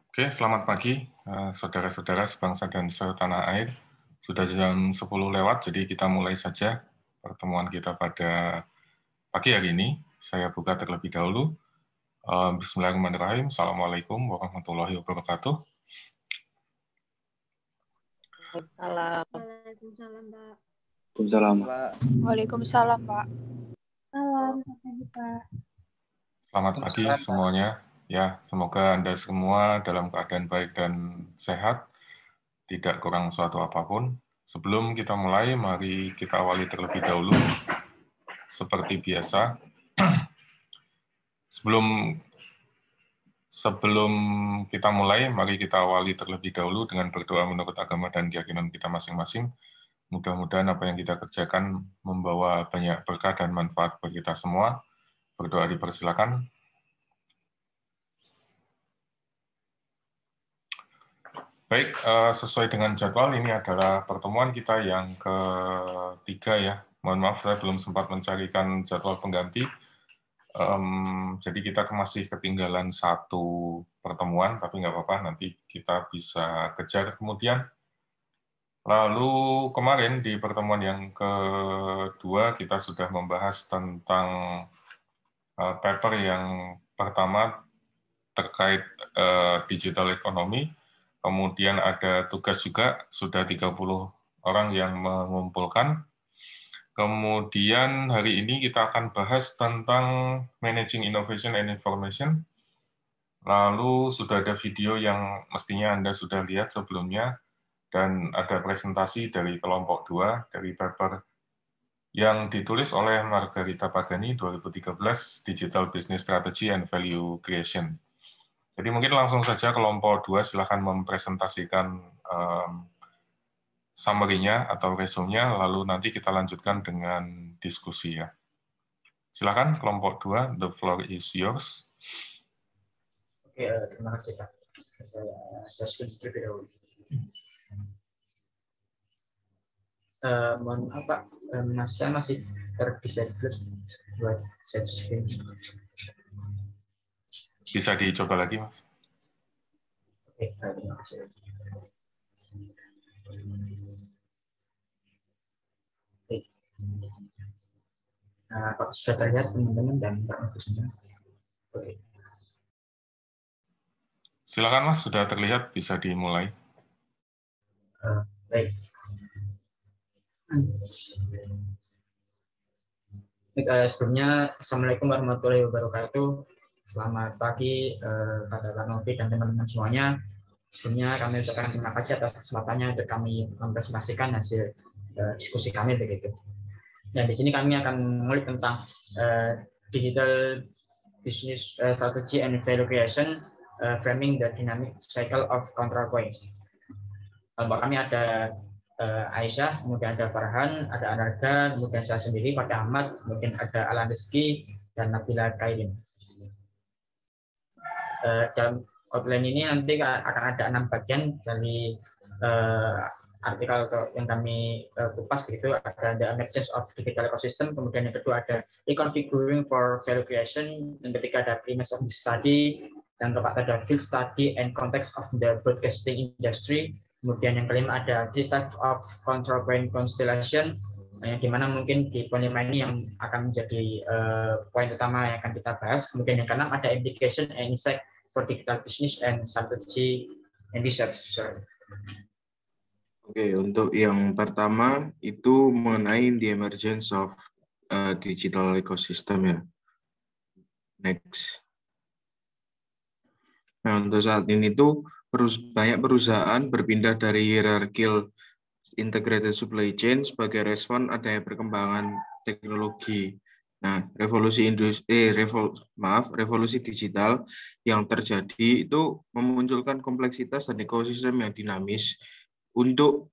Oke, selamat pagi, saudara-saudara sebangsa dan setanah air. Sudah jam 10 lewat, jadi kita mulai saja pertemuan kita pada pagi hari ini. Saya buka terlebih dahulu. Bismillahirrahmanirrahim. Assalamualaikum warahmatullahi wabarakatuh. Salam. Waalaikumsalam, Pak. Waalaikumsalam. Waalaikumsalam, Pak. Salam, Pak. Selamat pagi semuanya. Ya, semoga Anda semua dalam keadaan baik dan sehat, tidak kurang suatu apapun. Sebelum kita mulai, mari kita awali terlebih dahulu. Seperti biasa, sebelum kita mulai, mari kita awali terlebih dahulu dengan berdoa menurut agama dan keyakinan kita masing-masing. Mudah-mudahan apa yang kita kerjakan membawa banyak berkah dan manfaat bagi kita semua. Berdoa dipersilakan. Baik, sesuai dengan jadwal, ini adalah pertemuan kita yang ketiga ya. Mohon maaf, saya belum sempat mencarikan jadwal pengganti. Jadi kita masih ketinggalan satu pertemuan, tapi nggak apa-apa, nanti kita bisa kejar kemudian. Lalu kemarin di pertemuan yang kedua, kita sudah membahas tentang paper yang pertama terkait digital economy. Kemudian ada tugas juga, sudah 30 orang yang mengumpulkan. Kemudian hari ini kita akan bahas tentang Managing Innovation and Information. Lalu sudah ada video yang mestinya Anda sudah lihat sebelumnya, dan ada presentasi dari kelompok 2, dari paper yang ditulis oleh Margarita Pagani 2013, Digital Business Strategy and Value Creation. Jadi mungkin langsung saja kelompok 2 silakan mempresentasikan summary-nya atau resume-nya, lalu nanti kita lanjutkan dengan diskusi ya. Silakan kelompok 2, the floor is yours. Oke, terima kasih Pak. Saya screen terlebih dahulu. Mohon maaf Pak, saya masih terdisable buat share screen. Bisa dicoba lagi, Mas. Oke, terima kasih. Oke. Nah, Pak sudah terlihat teman-teman dan Pak semua. Oke. Silakan Mas, sudah terlihat, bisa dimulai. Baik. Sebelumnya, Assalamualaikum warahmatullahi wabarakatuh. Selamat pagi Pak Novi dan teman-teman semuanya. Sebelumnya kami ucapkan terima kasih atas kesempatannya untuk kami mempresentasikan hasil diskusi kami begitu. Dan di sini kami akan mengulik tentang digital business strategy and value creation, framing the dynamic cycle of control points. Kelompok kami ada Aisyah, kemudian ada Farhan, ada Anarga, kemudian saya sendiri, Pak Ahmad, kemudian ada Alan Rizky, dan Nabila Kairin. Dalam outline ini nanti akan ada 6 bagian dari artikel yang kami kupas begitu. Ada the emergence of digital ecosystem, kemudian yang kedua ada reconfiguring for value creation, yang ketiga ada premise of the study, yang keempat ada field study and context of the broadcasting industry, kemudian yang kelima ada three types of control point constellation, yang dimana mungkin di poin 5 ini yang akan menjadi poin utama yang akan kita bahas. Kemudian yang keenam ada implication and insight for digital business and strategy and research. Oke, untuk yang pertama itu mengenai the emergence of digital ecosystem ya. Next. Nah, untuk saat ini tuh banyak perusahaan berpindah dari hierarchical integrated supply chain sebagai respon adanya perkembangan teknologi. Nah, revolusi digital yang terjadi itu memunculkan kompleksitas dan ekosistem yang dinamis untuk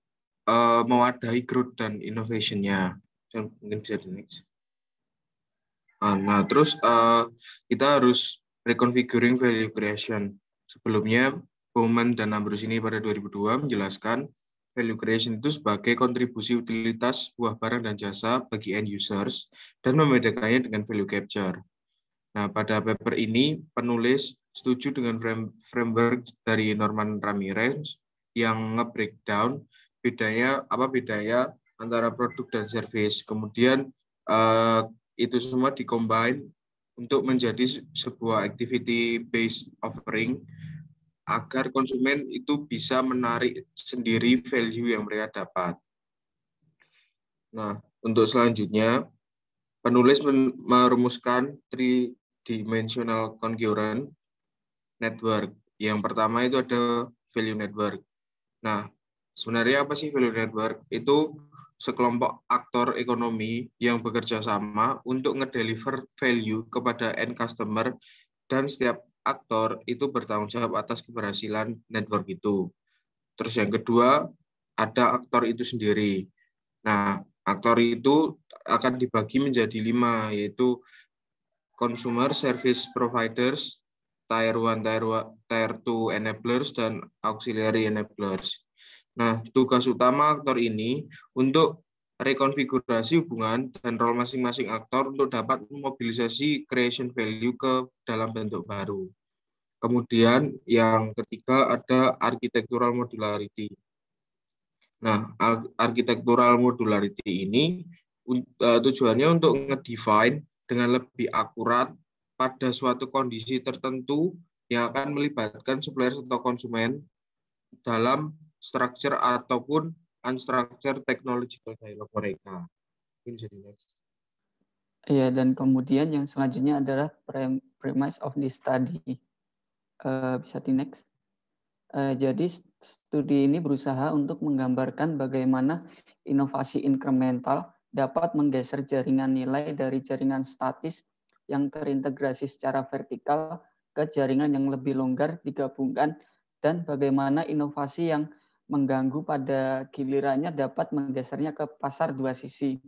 mewadahi growth dan innovation-nya. Mungkin bisa di next. Nah, terus kita harus reconfiguring value creation. Sebelumnya, Bowman dan Ambrosini pada 2002 menjelaskan value creation itu sebagai kontribusi utilitas buah barang dan jasa bagi end users dan membedakannya dengan value capture. Nah, pada paper ini penulis setuju dengan framework dari Norman Ramirez yang nge-breakdown bedanya antara produk dan service. Kemudian itu semua dikombine untuk menjadi sebuah activity based offering agar konsumen itu bisa menarik sendiri value yang mereka dapat. Nah, untuk selanjutnya, penulis merumuskan three-dimensional concurrent network. Yang pertama itu ada value network. Nah, sebenarnya apa sih value network? Itu sekelompok aktor ekonomi yang bekerja sama untuk ngedeliver value kepada end customer, dan setiap aktor itu bertanggung jawab atas keberhasilan network itu. Terus yang kedua, ada aktor itu sendiri. Nah, aktor itu akan dibagi menjadi 5, yaitu consumer service providers, Tier 1, Tier 2 enablers, dan auxiliary enablers. Nah, tugas utama aktor ini untuk rekonfigurasi hubungan dan role masing-masing aktor untuk dapat memobilisasi creation value ke dalam bentuk baru. Kemudian yang ketiga ada architectural modularity. Nah, architectural modularity ini tujuannya untuk ngedefine dengan lebih akurat pada suatu kondisi tertentu yang akan melibatkan supplier atau konsumen dalam structure ataupun unstructured technological dialog mereka. Ini jadi next. Iya, dan kemudian yang selanjutnya adalah premise of this study. Bisa di next. Jadi studi ini berusaha untuk menggambarkan bagaimana inovasi incremental dapat menggeser jaringan nilai dari jaringan statis yang terintegrasi secara vertikal ke jaringan yang lebih longgar digabungkan, dan bagaimana inovasi yang mengganggu pada gilirannya dapat menggesernya ke pasar dua sisi.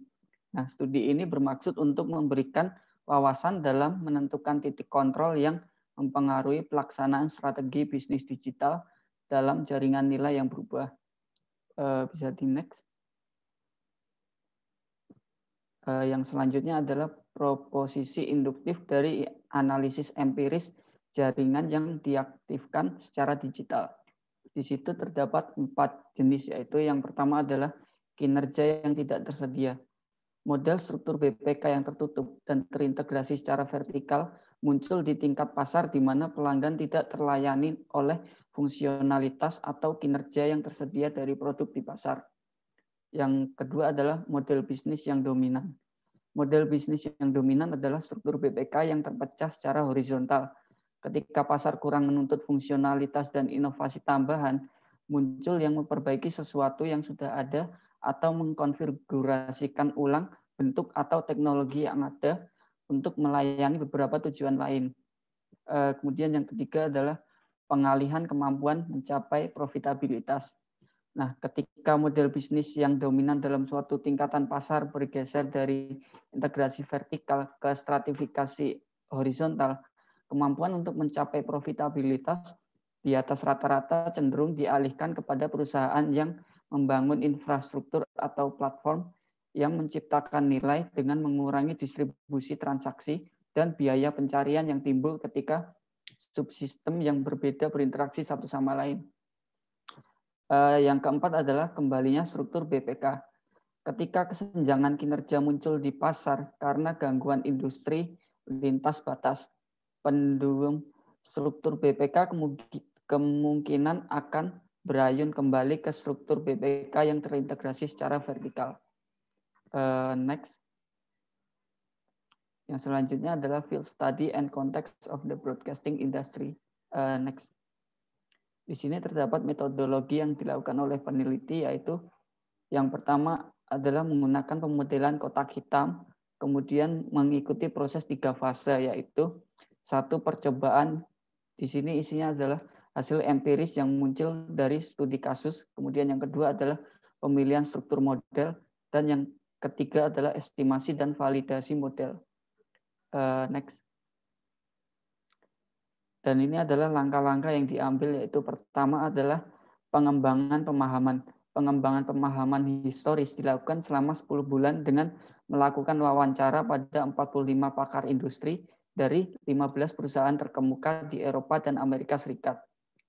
Nah, studi ini bermaksud untuk memberikan wawasan dalam menentukan titik kontrol yang mempengaruhi pelaksanaan strategi bisnis digital dalam jaringan nilai yang berubah. Bisa di next. Yang selanjutnya adalah proposisi induktif dari analisis empiris jaringan yang diaktifkan secara digital. Di situ terdapat 4 jenis, yaitu yang pertama adalah kinerja yang tidak tersedia. Model struktur BPK yang tertutup dan terintegrasi secara vertikal muncul di tingkat pasar di mana pelanggan tidak terlayani oleh fungsionalitas atau kinerja yang tersedia dari produk di pasar. Yang kedua adalah model bisnis yang dominan. Model bisnis yang dominan adalah struktur BPK yang terpecah secara horizontal. Ketika pasar kurang menuntut fungsionalitas dan inovasi tambahan, muncul yang memperbaiki sesuatu yang sudah ada atau mengkonfigurasikan ulang bentuk atau teknologi yang ada untuk melayani beberapa tujuan lain. Kemudian yang ketiga adalah pengalihan kemampuan mencapai profitabilitas. Nah, ketika model bisnis yang dominan dalam suatu tingkatan pasar bergeser dari integrasi vertikal ke stratifikasi horizontal, kemampuan untuk mencapai profitabilitas di atas rata-rata cenderung dialihkan kepada perusahaan yang membangun infrastruktur atau platform yang menciptakan nilai dengan mengurangi distribusi transaksi dan biaya pencarian yang timbul ketika subsistem yang berbeda berinteraksi satu sama lain. Yang keempat adalah kembalinya struktur BPK. Ketika kesenjangan kinerja muncul di pasar karena gangguan industri lintas batas, pendukung struktur BPK kemungkinan akan berayun kembali ke struktur BPK yang terintegrasi secara vertikal. Next. Yang selanjutnya adalah field study and context of the broadcasting industry. Next. Di sini terdapat metodologi yang dilakukan oleh peneliti, yaitu yang pertama adalah menggunakan pemodelan kotak hitam, kemudian mengikuti proses 3 fase, yaitu 1 percobaan. Di sini isinya adalah hasil empiris yang muncul dari studi kasus, kemudian yang kedua adalah pemilihan struktur model, dan yang ketiga adalah estimasi dan validasi model. Next. Dan ini adalah langkah-langkah yang diambil, yaitu pertama adalah pengembangan pemahaman. Pengembangan pemahaman historis dilakukan selama 10 bulan dengan melakukan wawancara pada 45 pakar industri dari 15 perusahaan terkemuka di Eropa dan Amerika Serikat.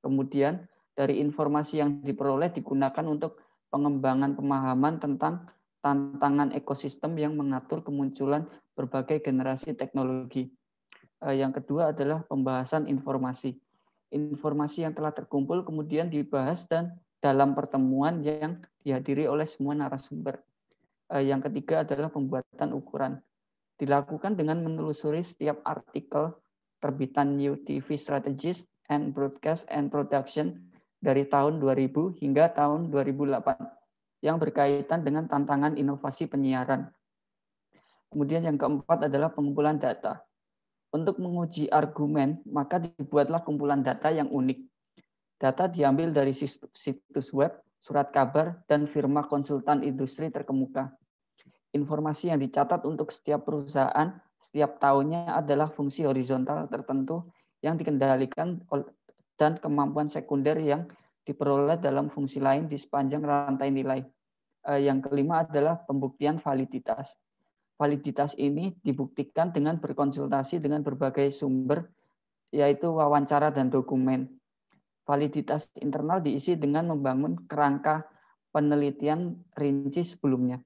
Kemudian, dari informasi yang diperoleh digunakan untuk pengembangan pemahaman tentang tantangan ekosistem yang mengatur kemunculan berbagai generasi teknologi. Yang kedua adalah pembahasan informasi. Informasi yang telah terkumpul kemudian dibahas dan dalam pertemuan yang dihadiri oleh semua narasumber. Yang ketiga adalah pembuatan ukuran. Dilakukan dengan menelusuri setiap artikel terbitan New TV Strategies and Broadcast and Production dari tahun 2000 hingga tahun 2008 yang berkaitan dengan tantangan inovasi penyiaran. Kemudian yang keempat adalah pengumpulan data. Untuk menguji argumen, maka dibuatlah kumpulan data yang unik. Data diambil dari situs web, surat kabar, dan firma konsultan industri terkemuka. Informasi yang dicatat untuk setiap perusahaan setiap tahunnya adalah fungsi horizontal tertentu yang dikendalikan dan kemampuan sekunder yang diperoleh dalam fungsi lain di sepanjang rantai nilai. Yang kelima adalah pembuktian validitas. Validitas ini dibuktikan dengan berkonsultasi dengan berbagai sumber, yaitu wawancara dan dokumen. Validitas internal diisi dengan membangun kerangka penelitian rinci sebelumnya.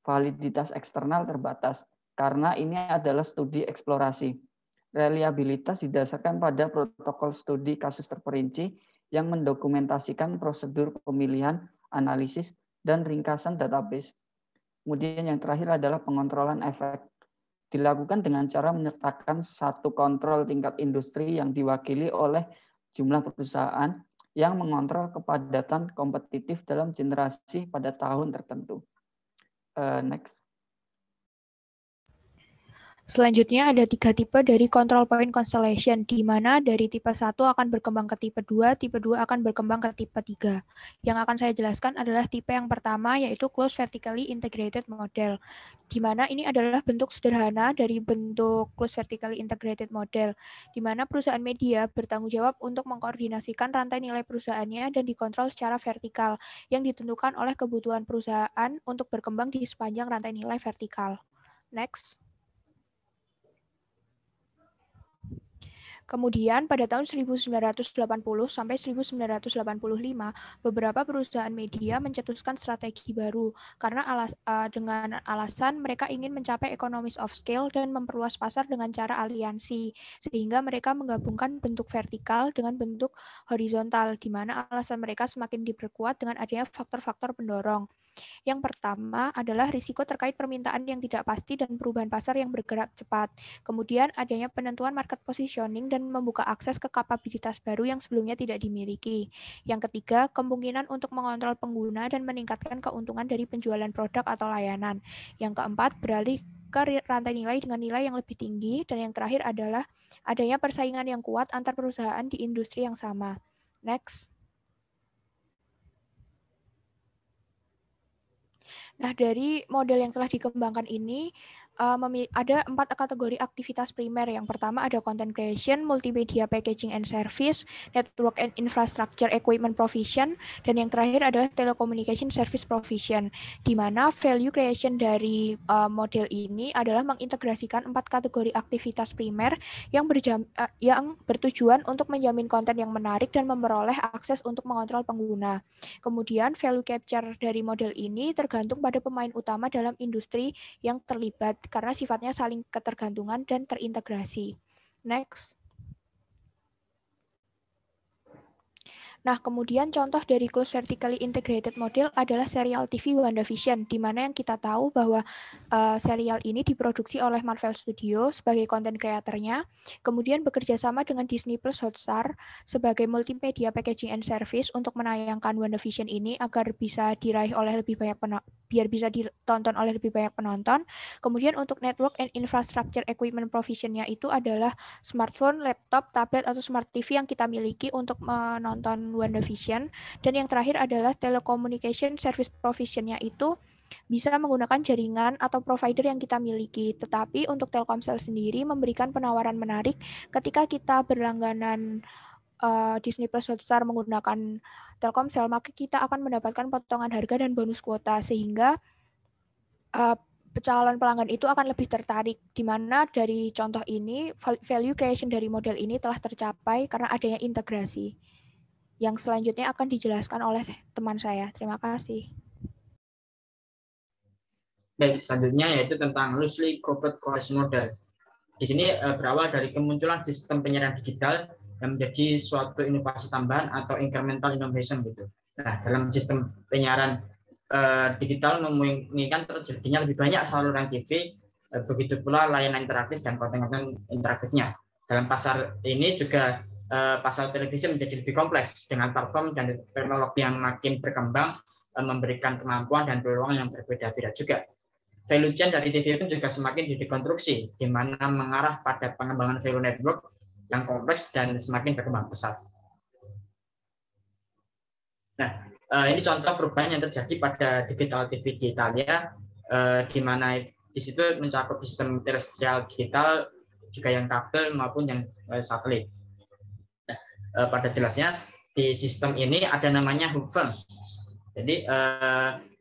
Validitas eksternal terbatas, karena ini adalah studi eksplorasi. Reliabilitas didasarkan pada protokol studi kasus terperinci yang mendokumentasikan prosedur pemilihan, analisis, dan ringkasan database. Kemudian yang terakhir adalah pengontrolan efek. Dilakukan dengan cara menyertakan satu kontrol tingkat industri yang diwakili oleh jumlah perusahaan yang mengontrol kepadatan kompetitif dalam generasi pada tahun tertentu. Next. Selanjutnya ada 3 tipe dari control point constellation, di mana dari tipe 1 akan berkembang ke tipe 2 akan berkembang ke tipe 3. Yang akan saya jelaskan adalah tipe yang pertama, yaitu close vertically integrated model, di mana ini adalah bentuk sederhana dari bentuk close vertically integrated model, di mana perusahaan media bertanggung jawab untuk mengkoordinasikan rantai nilai perusahaannya dan dikontrol secara vertikal, yang ditentukan oleh kebutuhan perusahaan untuk berkembang di sepanjang rantai nilai vertikal. Next. Kemudian pada tahun 1980 sampai 1985, beberapa perusahaan media mencetuskan strategi baru karena dengan alasan mereka ingin mencapai economies of scale dan memperluas pasar dengan cara aliansi, sehingga mereka menggabungkan bentuk vertikal dengan bentuk horizontal, di mana alasan mereka semakin diperkuat dengan adanya faktor-faktor pendorong. Yang pertama adalah risiko terkait permintaan yang tidak pasti dan perubahan pasar yang bergerak cepat. Kemudian adanya penentuan market positioning dan membuka akses ke kapabilitas baru yang sebelumnya tidak dimiliki. Yang ketiga, kemungkinan untuk mengontrol pengguna dan meningkatkan keuntungan dari penjualan produk atau layanan. Yang keempat, beralih ke rantai nilai dengan nilai yang lebih tinggi. Dan yang terakhir adalah adanya persaingan yang kuat antar perusahaan di industri yang sama. Next. Nah, dari model yang telah dikembangkan ini, ada 4 kategori aktivitas primer. Yang pertama ada content creation, multimedia packaging and service, network and infrastructure equipment provision, dan yang terakhir adalah telecommunication service provision, di mana value creation dari model ini adalah mengintegrasikan 4 kategori aktivitas primer yang bertujuan untuk menjamin konten yang menarik dan memperoleh akses untuk mengontrol pengguna. Kemudian value capture dari model ini tergantung pada pemain utama dalam industri yang terlibat karena sifatnya saling ketergantungan dan terintegrasi. Next. Nah, kemudian contoh dari close vertically integrated model adalah serial TV WandaVision, di mana yang kita tahu bahwa serial ini diproduksi oleh Marvel Studio sebagai konten kreatornya, kemudian bekerja sama dengan Disney Plus Hotstar sebagai multimedia packaging and service untuk menayangkan WandaVision ini agar bisa diraih oleh lebih banyak biar bisa ditonton oleh lebih banyak penonton. Kemudian untuk network and infrastructure equipment provision-nya itu adalah smartphone, laptop, tablet, atau smart TV yang kita miliki untuk menonton WandaVision. Dan yang terakhir adalah telecommunication service provision-nya itu bisa menggunakan jaringan atau provider yang kita miliki. Tetapi untuk Telkomsel sendiri memberikan penawaran menarik ketika kita berlangganan Disney Plus Hotstar menggunakan Telkomsel, maka kita akan mendapatkan potongan harga dan bonus kuota, sehingga calon pelanggan itu akan lebih tertarik, di mana dari contoh ini value creation dari model ini telah tercapai karena adanya integrasi. Yang selanjutnya akan dijelaskan oleh teman saya. Terima kasih. Baik, selanjutnya yaitu tentang loosely coupled coalition model. Di sini berawal dari kemunculan sistem penyiaran digital yang menjadi suatu inovasi tambahan atau incremental innovation gitu. Nah, dalam sistem penyiaran digital memungkinkan terjadinya lebih banyak saluran TV, begitu pula layanan interaktif dan konten-konten interaktifnya. Dalam pasar ini juga pasar televisi menjadi lebih kompleks dengan platform dan teknologi yang makin berkembang, memberikan kemampuan dan peluang yang berbeda-beda juga. Value chain dari TV itu juga semakin dikonstruksi, di mana mengarah pada pengembangan value network yang kompleks dan semakin berkembang pesat. Nah, ini contoh perubahan yang terjadi pada digital TV di Italia, di mana di situ mencakup sistem terestrial digital, juga yang kabel maupun yang satelit. Nah, pada jelasnya di sistem ini ada namanya hub firm. Jadi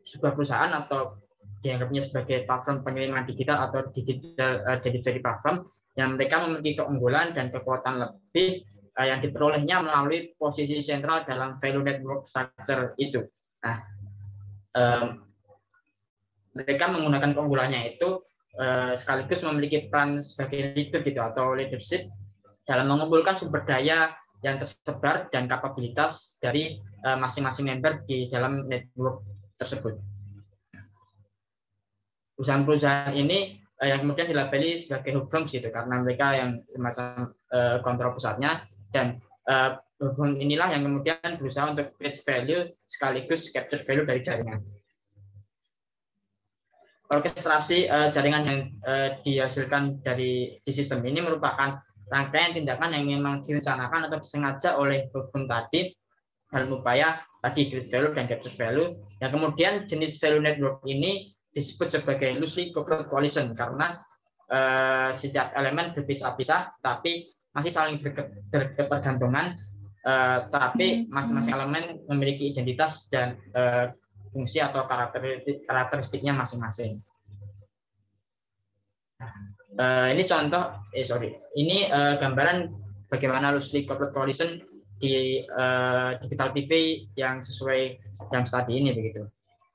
sebuah perusahaan atau dianggapnya sebagai platform pengiriman digital atau digital delivery platform yang mereka memiliki keunggulan dan kekuatan lebih yang diperolehnya melalui posisi sentral dalam value network structure itu. Nah, mereka menggunakan keunggulannya itu sekaligus memiliki peran sebagai leader gitu atau leadership dalam mengumpulkan sumber daya yang tersebar dan kapabilitas dari masing-masing member di dalam network tersebut. Perusahaan-perusahaan ini yang kemudian dilabeli sebagai hub firms gitu karena mereka yang semacam kontrol pusatnya, dan hub firm inilah yang kemudian berusaha untuk create value sekaligus capture value dari jaringan. Orkestrasi jaringan yang dihasilkan di sistem ini merupakan rangkaian tindakan yang memang direncanakan atau disengaja oleh hub firm tadi dalam upaya tadi create value dan capture value. Yang kemudian jenis value network ini disebut sebagai loosely coupled coalition karena setiap elemen berpisah-pisah tapi masih saling berketergantungan, tapi masing-masing elemen memiliki identitas dan fungsi atau karakteristiknya masing-masing. Ini contoh, ini gambaran bagaimana loosely coupled coalition di digital TV yang sesuai yang tadi ini begitu.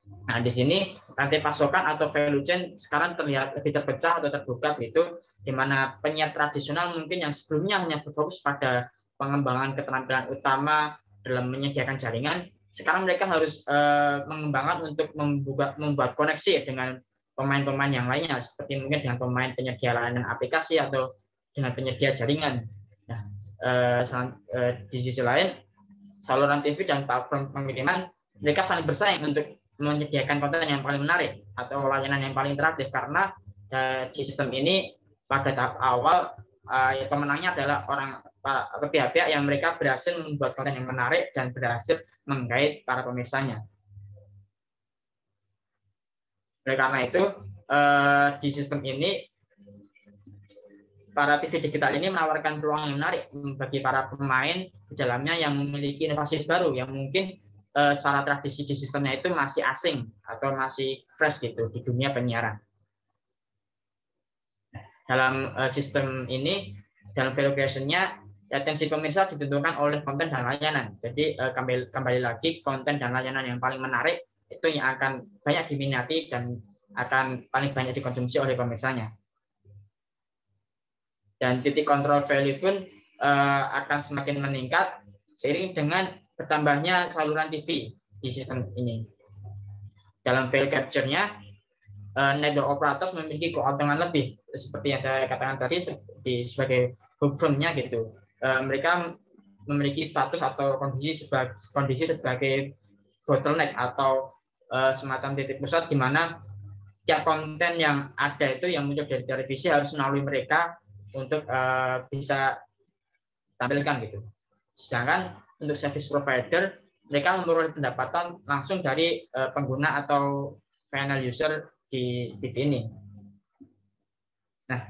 Nah, di sini rantai pasokan atau value chain sekarang terlihat lebih terpecah atau terbuka gitu, di mana penyiar tradisional mungkin yang sebelumnya hanya berfokus pada pengembangan keterampilan utama dalam menyediakan jaringan, sekarang mereka harus mengembangkan untuk membuat koneksi dengan pemain-pemain yang lainnya, seperti mungkin dengan pemain penyedia layanan aplikasi atau dengan penyedia jaringan. Nah, di sisi lain, saluran TV dan platform pengiriman mereka saling bersaing untuk menyediakan konten yang paling menarik atau layanan yang paling interaktif, karena di sistem ini pada tahap awal pemenangnya adalah atau pihak-pihak yang mereka berhasil membuat konten yang menarik dan berhasil menggait para pemirsanya. Oleh karena itu di sistem ini para TV digital ini menawarkan peluang yang menarik bagi para pemain di dalamnya yang memiliki inovasi baru yang mungkin secara tradisi di sistemnya itu masih asing atau masih fresh gitu di dunia penyiaran. Dalam sistem ini, dalam value creation-nya, atensi pemirsa ditentukan oleh konten dan layanan. Jadi kembali lagi, konten dan layanan yang paling menarik itu yang akan banyak diminati dan akan paling banyak dikonsumsi oleh pemirsanya. Dan titik kontrol value pun akan semakin meningkat seiring dengan bertambahnya saluran TV di sistem ini. Dalam value capture-nya, network operators memiliki keuntungan lebih, seperti yang saya katakan tadi sebagai hub firm-nya gitu. Mereka memiliki status atau kondisi sebagai bottleneck atau semacam titik pusat di mana tiap konten yang ada itu yang muncul dari televisi harus melalui mereka untuk bisa tampilkan gitu. Sedangkan untuk service provider, mereka memperoleh pendapatan langsung dari pengguna atau final user di TV ini. Nah,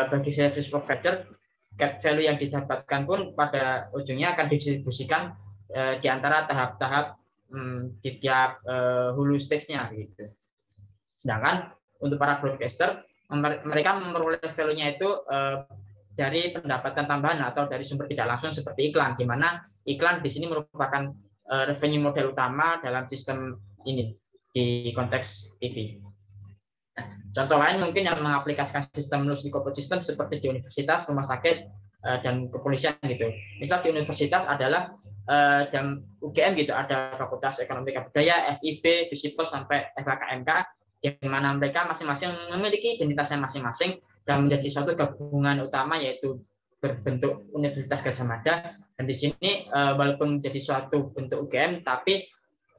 bagi service provider, cap value yang didapatkan pun pada ujungnya akan didistribusikan di antara tahap-tahap di tiap hulu stage-nya gitu. Sedangkan untuk para broadcaster, mereka memperoleh value-nya itu dari pendapatan tambahan atau dari sumber tidak langsung seperti iklan, di mana iklan di sini merupakan revenue model utama dalam sistem ini di konteks TV. Nah, contoh lain mungkin yang mengaplikasikan sistem loosely coupled system seperti di universitas, rumah sakit, dan kepolisian gitu. Misal di universitas adalah dalam UGM gitu, ada Fakultas Ekonomi dan Budaya, FIB, Visipol sampai FKMK, di mana mereka masing-masing memiliki identitasnya masing-masing dan menjadi suatu gabungan utama yaitu berbentuk Universitas Gadjah Mada. Dan di sini walaupun menjadi suatu bentuk UGM, tapi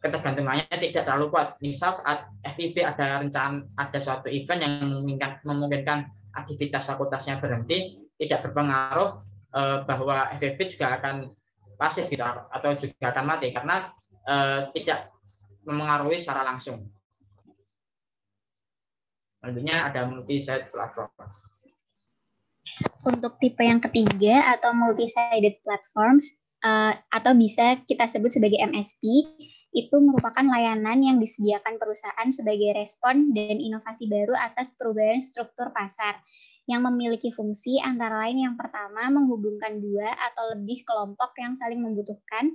ketergantungannya tidak terlalu kuat. Misal saat FIB ada rencana, ada suatu event yang memungkinkan aktivitas fakultasnya berhenti, tidak berpengaruh bahwa FIB juga akan pasif gitu, atau juga akan mati karena tidak memengaruhi secara langsung. Selanjutnya ada multi-site platform. Untuk tipe yang ketiga atau multi-sided platforms atau bisa kita sebut sebagai MSP, itu merupakan layanan yang disediakan perusahaan sebagai respon dan inovasi baru atas perubahan struktur pasar yang memiliki fungsi antara lain yang pertama menghubungkan dua atau lebih kelompok yang saling membutuhkan,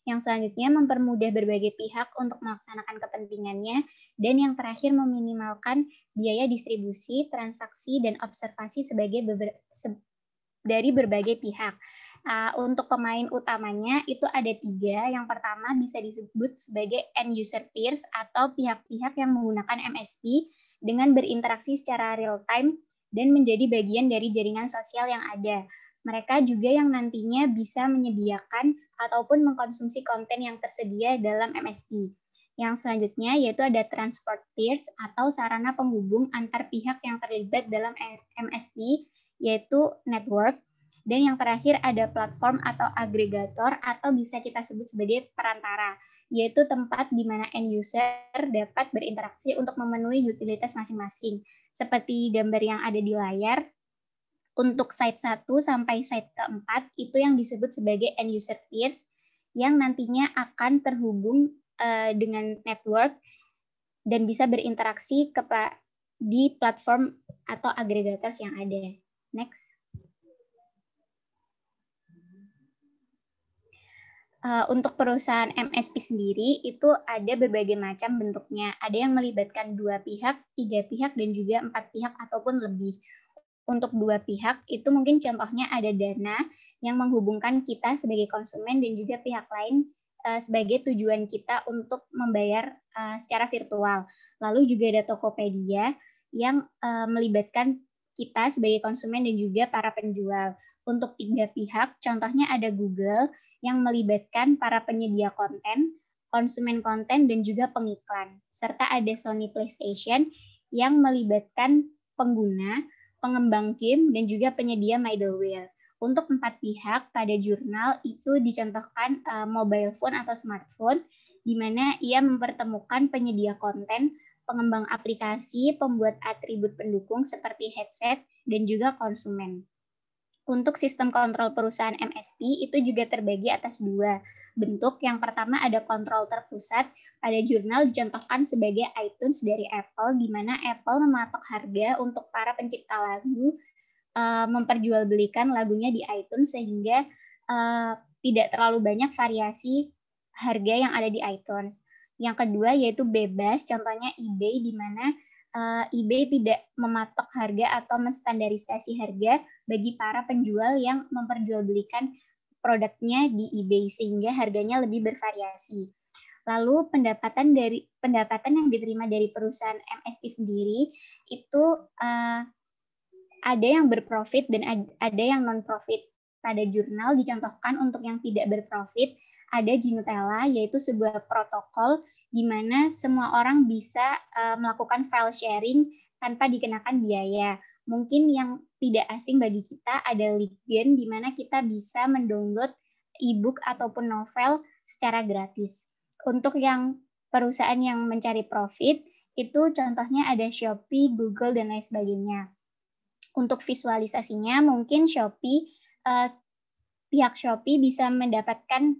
yang selanjutnya mempermudah berbagai pihak untuk melaksanakan kepentingannya, dan yang terakhir meminimalkan biaya distribusi, transaksi, dan observasi dari berbagai pihak. Untuk pemain utamanya itu ada 3. Yang pertama bisa disebut sebagai end user peers atau pihak-pihak yang menggunakan MSP dengan berinteraksi secara real time dan menjadi bagian dari jaringan sosial yang ada. Mereka juga yang nantinya bisa menyediakan ataupun mengkonsumsi konten yang tersedia dalam MSP. Yang selanjutnya yaitu ada transport peers atau sarana penghubung antar pihak yang terlibat dalam MSP, yaitu network. Dan yang terakhir ada platform atau agregator atau bisa kita sebut sebagai perantara, yaitu tempat di mana end user dapat berinteraksi untuk memenuhi utilitas masing-masing. Seperti gambar yang ada di layar, untuk site 1 sampai site keempat itu yang disebut sebagai end user peers yang nantinya akan terhubung dengan network dan bisa berinteraksi di platform atau agregators yang ada. Next. Untuk perusahaan MSP sendiri itu ada berbagai macam bentuknya. Ada yang melibatkan 2 pihak, 3 pihak, dan juga 4 pihak ataupun lebih. Untuk 2 pihak itu mungkin contohnya ada Dana yang menghubungkan kita sebagai konsumen dan juga pihak lain sebagai tujuan kita untuk membayar secara virtual. Lalu juga ada Tokopedia yang melibatkan kita sebagai konsumen dan juga para penjual. Untuk 3 pihak, contohnya ada Google yang melibatkan para penyedia konten, konsumen konten, dan juga pengiklan. Serta ada Sony PlayStation yang melibatkan pengguna, pengembang game, dan juga penyedia middleware. Untuk 4 pihak pada jurnal itu dicontohkan mobile phone atau smartphone, di mana ia mempertemukan penyedia konten, pengembang aplikasi, pembuat atribut pendukung seperti headset, dan juga konsumen. Untuk sistem kontrol perusahaan MSP itu juga terbagi atas 2 bentuk. Yang pertama ada kontrol terpusat, pada jurnal dicontohkan sebagai iTunes dari Apple, di mana Apple mematok harga untuk para pencipta lagu, memperjualbelikan lagunya di iTunes sehingga tidak terlalu banyak variasi harga yang ada di iTunes. Yang kedua yaitu bebas, contohnya eBay, di mana eBay tidak mematok harga atau menstandarisasi harga bagi para penjual yang memperjualbelikan produknya di eBay sehingga harganya lebih bervariasi. Lalu pendapatan yang diterima dari perusahaan MSP sendiri itu ada yang berprofit dan ada yang non-profit. Pada jurnal dicontohkan untuk yang tidak berprofit ada Gnutella, yaitu sebuah protokol di mana semua orang bisa melakukan file sharing tanpa dikenakan biaya. Mungkin yang tidak asing bagi kita ada Litgen, di mana kita bisa mendownload e-book ataupun novel secara gratis. Untuk yang perusahaan yang mencari profit, itu contohnya ada Shopee, Google, dan lain sebagainya. Untuk visualisasinya, mungkin pihak Shopee bisa mendapatkan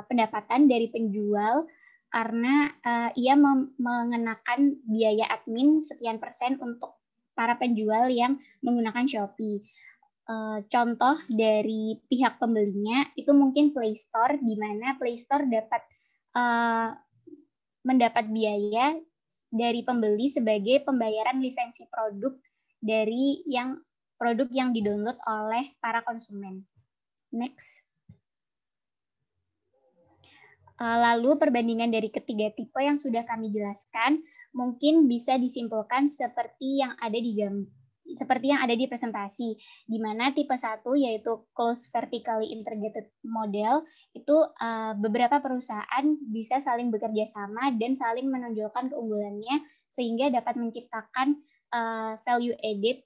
pendapatan dari penjual karena ia mengenakan biaya admin sekian persen untuk para penjual yang menggunakan Shopee. Contoh dari pihak pembelinya itu mungkin Play Store, di mana Play Store dapat mendapat biaya dari pembeli sebagai pembayaran lisensi produk dari produk yang didownload oleh para konsumen. Next. Lalu perbandingan dari ketiga tipe yang sudah kami jelaskan mungkin bisa disimpulkan seperti yang ada di presentasi, di mana tipe 1 yaitu closed vertically integrated model itu beberapa perusahaan bisa saling bekerja sama dan saling menonjolkan keunggulannya sehingga dapat menciptakan value added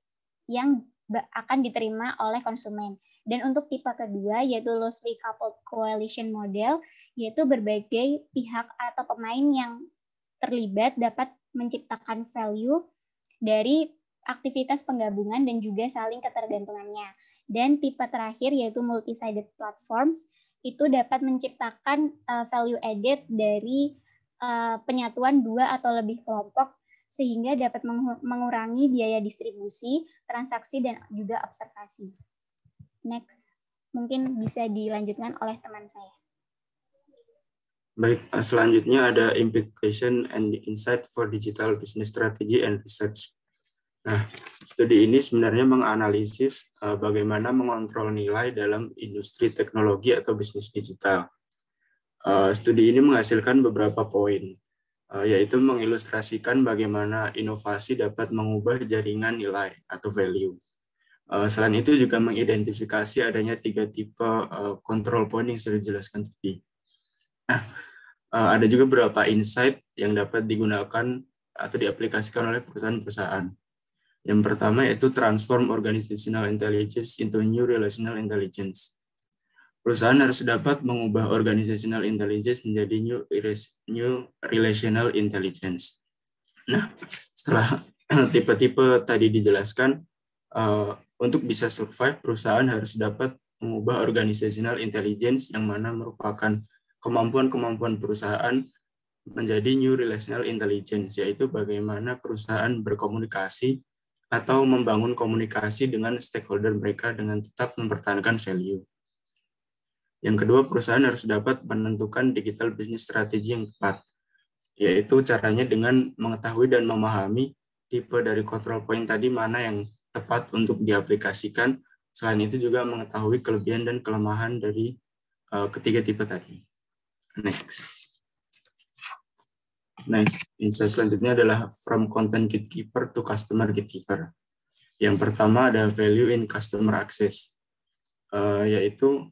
yang akan diterima oleh konsumen. Dan untuk tipe kedua yaitu loosely coupled coalition model, yaitu berbagai pihak atau pemain yang terlibat dapat menciptakan value dari aktivitas penggabungan dan juga saling ketergantungannya. Dan tipe terakhir yaitu multi-sided platforms, itu dapat menciptakan value added dari penyatuan dua atau lebih kelompok sehingga dapat mengurangi biaya distribusi, transaksi, dan juga observasi. Next, mungkin bisa dilanjutkan oleh teman saya. Baik, selanjutnya ada implication and insight for digital business strategy and research. Nah, studi ini sebenarnya menganalisis bagaimana mengontrol nilai dalam industri teknologi atau bisnis digital. Studi ini menghasilkan beberapa poin, yaitu mengilustrasikan bagaimana inovasi dapat mengubah jaringan nilai atau value. Selain itu juga mengidentifikasi adanya 3 tipe control point yang sudah dijelaskan tadi. Nah, ada juga beberapa insight yang dapat digunakan atau diaplikasikan oleh perusahaan-perusahaan. Yang pertama yaitu transform organizational intelligence into new relational intelligence. Perusahaan harus dapat mengubah organizational intelligence menjadi new relational intelligence. Nah, setelah tipe-tipe tadi dijelaskan, untuk bisa survive, perusahaan harus dapat mengubah organizational intelligence yang mana merupakan kemampuan-kemampuan perusahaan menjadi new relational intelligence, yaitu bagaimana perusahaan berkomunikasi atau membangun komunikasi dengan stakeholder mereka dengan tetap mempertahankan value. Yang kedua, perusahaan harus dapat menentukan digital business strategy yang tepat, yaitu caranya dengan mengetahui dan memahami tipe dari control point tadi mana yang tepat untuk diaplikasikan. Selain itu juga mengetahui kelebihan dan kelemahan dari ketiga tipe tadi. Next, insight selanjutnya adalah from content gatekeeper to customer gatekeeper. Yang pertama ada value in customer access, yaitu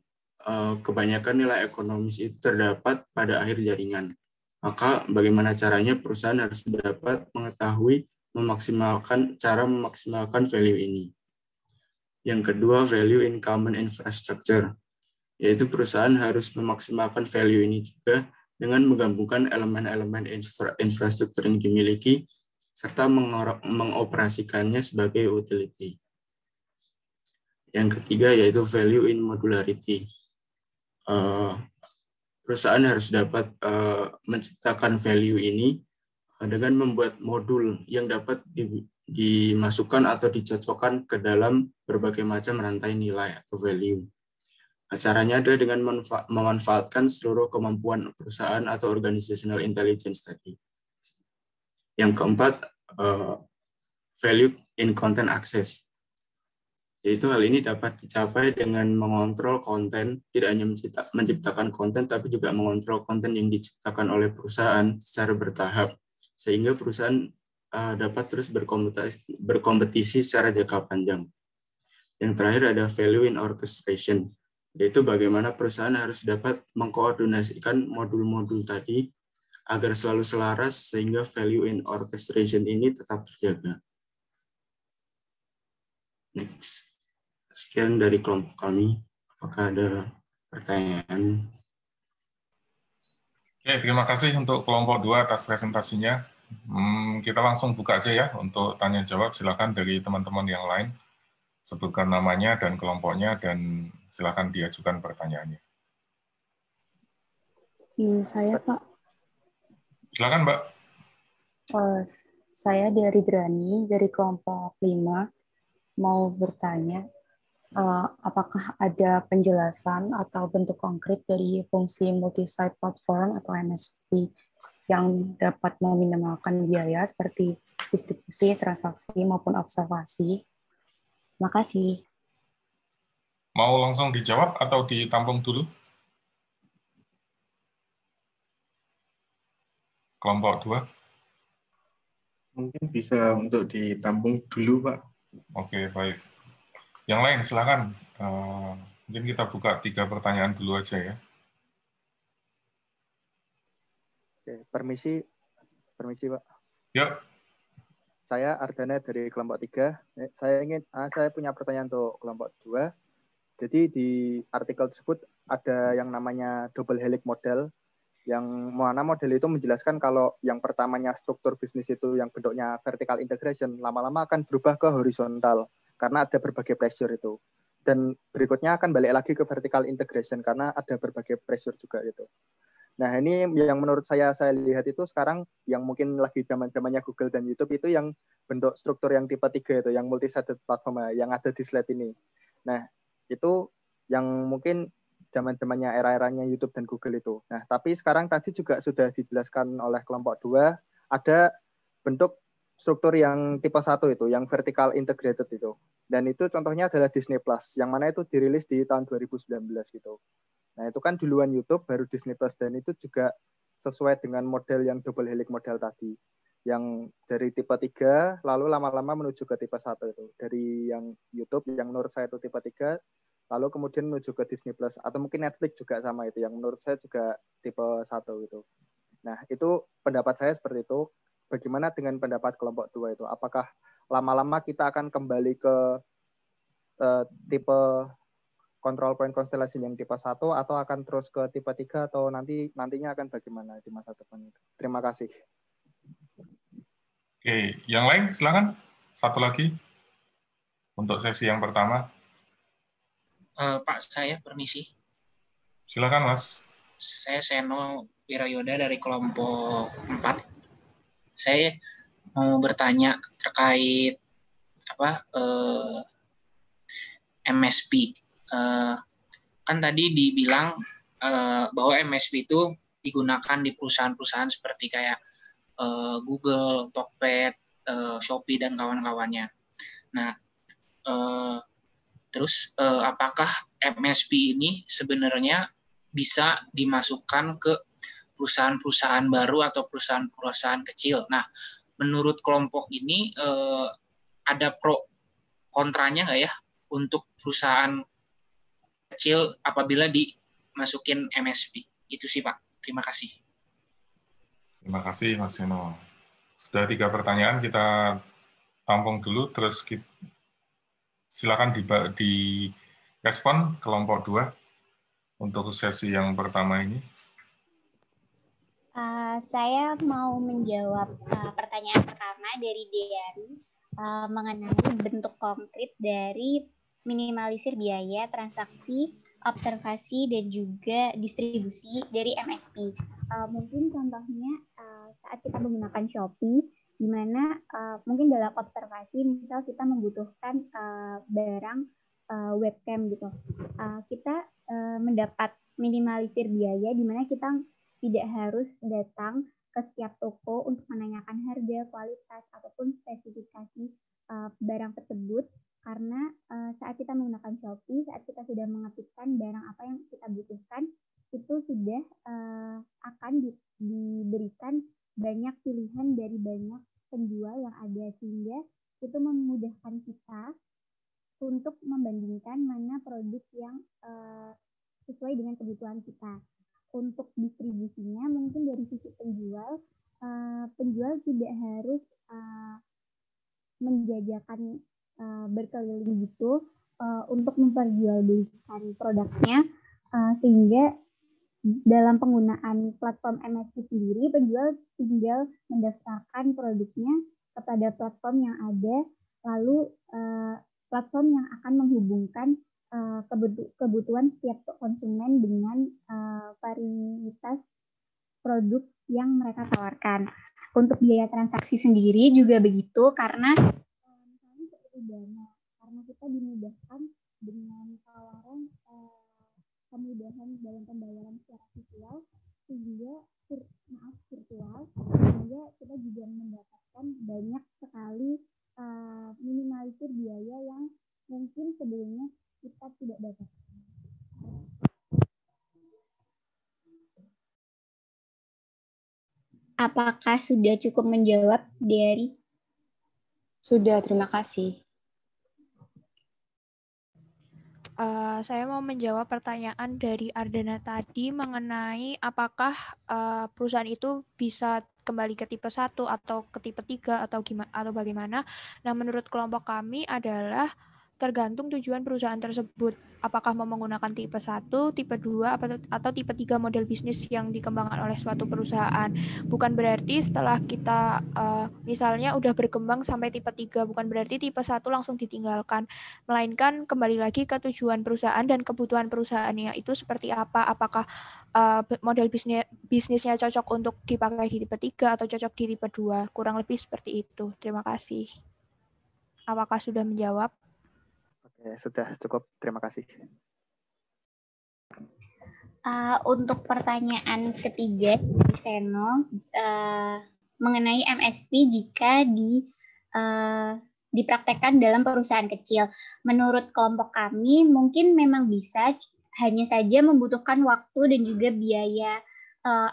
kebanyakan nilai ekonomis itu terdapat pada akhir jaringan. Maka bagaimana caranya perusahaan harus dapat mengetahui cara memaksimalkan value ini. Yang kedua, value in common infrastructure, yaitu perusahaan harus memaksimalkan value ini juga dengan menggabungkan elemen-elemen infrastruktur yang dimiliki serta mengoperasikannya sebagai utility. Yang ketiga yaitu value in modularity. Perusahaan harus dapat menciptakan value ini dengan membuat modul yang dapat dimasukkan atau dicocokkan ke dalam berbagai macam rantai nilai atau value. Caranya adalah dengan memanfaatkan seluruh kemampuan perusahaan atau organizational intelligence tadi. Yang keempat, value in content access. Yaitu hal ini dapat dicapai dengan mengontrol konten, tidak hanya menciptakan konten, tapi juga mengontrol konten yang diciptakan oleh perusahaan secara bertahap, sehingga perusahaan dapat terus berkompetisi secara jangka panjang. Yang terakhir ada value in orchestration, yaitu bagaimana perusahaan harus dapat mengkoordinasikan modul-modul tadi agar selalu selaras sehingga value in orchestration ini tetap terjaga. Next. Sekian dari kelompok kami. Apakah ada pertanyaan? Oke, terima kasih untuk kelompok 2 atas presentasinya. Kita langsung buka aja ya untuk tanya jawab. Silakan dari teman-teman yang lain. Sebutkan namanya dan kelompoknya dan silakan diajukan pertanyaannya. Saya, Pak. Silakan, Mbak. Saya dari Drani, dari kelompok 5, mau bertanya, apakah ada penjelasan atau bentuk konkret dari fungsi multi-site platform atau MSP yang dapat meminimalkan biaya seperti distribusi, transaksi, maupun observasi? Makasih. Mau langsung dijawab atau ditampung dulu? Kelompok 2. Mungkin bisa untuk ditampung dulu, Pak. Oke, baik. Yang lain, silakan. Mungkin kita buka 3 pertanyaan dulu aja ya. Oke, permisi Pak. Yuk. Saya Ardana dari kelompok 3. Saya punya pertanyaan untuk kelompok 2. Jadi di artikel tersebut ada yang namanya double helix model, yang mana model itu menjelaskan kalau yang pertamanya struktur bisnis itu yang bentuknya vertical integration, lama-lama akan berubah ke horizontal karena ada berbagai pressure itu. Dan berikutnya akan balik lagi ke vertical integration karena ada berbagai pressure juga gitu. Nah, ini yang menurut saya lihat itu sekarang yang mungkin lagi zaman-zamannya Google dan YouTube itu yang bentuk struktur yang tipe 3 itu, yang multi-sided platform yang ada di slide ini. Nah, itu yang mungkin zaman-zamannya era-eranya YouTube dan Google itu. Nah, tapi sekarang tadi juga sudah dijelaskan oleh kelompok 2, ada bentuk struktur yang tipe 1 itu, yang vertical integrated itu. Dan itu contohnya adalah Disney Plus, yang mana itu dirilis di tahun 2019 gitu. Nah, itu kan duluan YouTube, baru Disney Plus, dan itu juga sesuai dengan model yang double helix model tadi. Yang dari tipe 3, lalu lama-lama menuju ke tipe 1 itu. Dari yang YouTube, yang menurut saya itu tipe 3, lalu kemudian menuju ke Disney Plus, atau mungkin Netflix juga sama itu, yang menurut saya juga tipe 1 itu. Nah, itu pendapat saya seperti itu. Bagaimana dengan pendapat kelompok 2 itu? Apakah lama-lama kita akan kembali ke tipe control point constellation yang tipe 1, atau akan terus ke tipe 3, atau nantinya akan bagaimana di masa depan itu? Terima kasih. Oke, yang lain silakan. Satu lagi untuk sesi yang pertama. Pak, saya permisi. Silakan, Mas. Saya Seno Wirayoda dari kelompok 4. Saya mau bertanya terkait MSP. Kan tadi dibilang bahwa MSP itu digunakan di perusahaan-perusahaan seperti kayak Google, Tokped, Shopee, dan kawan-kawannya. Nah, terus apakah MSP ini sebenarnya bisa dimasukkan ke perusahaan-perusahaan baru atau perusahaan-perusahaan kecil? Nah, menurut kelompok ini ada pro kontranya nggak ya untuk perusahaan kecil apabila dimasukin MSP? Itu sih, Pak. Terima kasih. Terima kasih, Mas Seno. Sudah 3 pertanyaan, kita tampung dulu, terus silakan di respon kelompok 2 untuk sesi yang pertama ini. Saya mau menjawab pertanyaan pertama dari Deari mengenai bentuk konkret dari minimalisir biaya transaksi, observasi, dan juga distribusi dari MSP. Mungkin contohnya saat kita menggunakan Shopee, di mana mungkin dalam observasi, misal kita membutuhkan barang webcam gitu. Kita mendapat minimalisir biaya, di mana kita tidak harus datang ke setiap toko untuk menanyakan harga, kualitas, ataupun spesifikasi barang tersebut, karena saat kita menggunakan Shopee, saat kita sudah mengetikkan barang apa yang kita butuhkan, itu sudah akan diberikan banyak pilihan dari banyak penjual yang ada, sehingga itu memudahkan kita untuk membandingkan mana produk yang sesuai dengan kebutuhan kita. Untuk distribusinya, mungkin dari sisi penjual, penjual tidak harus menjajakan berkeliling gitu untuk memperjualbelikan produknya, sehingga dalam penggunaan platform MSP sendiri, penjual tinggal mendaftarkan produknya kepada platform yang ada, lalu platform yang akan menghubungkan kebutuhan setiap konsumen dengan varietas produk yang mereka tawarkan. Untuk biaya transaksi sendiri juga begitu, karena misalnya seperti Dana, karena kita dimudahkan dengan tawaran kemudahan dalam pembayaran secara virtual, sehingga kita juga mendapatkan banyak sekali minimalisir biaya yang mungkin sebelumnya kita tidak dapatkan. Apakah sudah cukup menjawab, Deary? Sudah, terima kasih. Saya mau menjawab pertanyaan dari Ardana tadi mengenai apakah perusahaan itu bisa kembali ke tipe 1 atau ke tipe 3 atau bagaimana. Nah, menurut kelompok kami adalah tergantung tujuan perusahaan tersebut. Apakah mau menggunakan tipe 1, tipe 2, atau tipe 3 model bisnis yang dikembangkan oleh suatu perusahaan. Bukan berarti setelah kita misalnya udah berkembang sampai tipe 3, bukan berarti tipe 1 langsung ditinggalkan. Melainkan kembali lagi ke tujuan perusahaan dan kebutuhan perusahaannya itu seperti apa. Apakah model bisnisnya cocok untuk dipakai di tipe 3 atau cocok di tipe 2. Kurang lebih seperti itu. Terima kasih. Apakah sudah menjawab? Oke, sudah cukup. Terima kasih. Untuk pertanyaan ketiga dari Seno mengenai MSP jika dipraktekkan dalam perusahaan kecil. Menurut kelompok kami mungkin memang bisa, hanya saja membutuhkan waktu dan juga biaya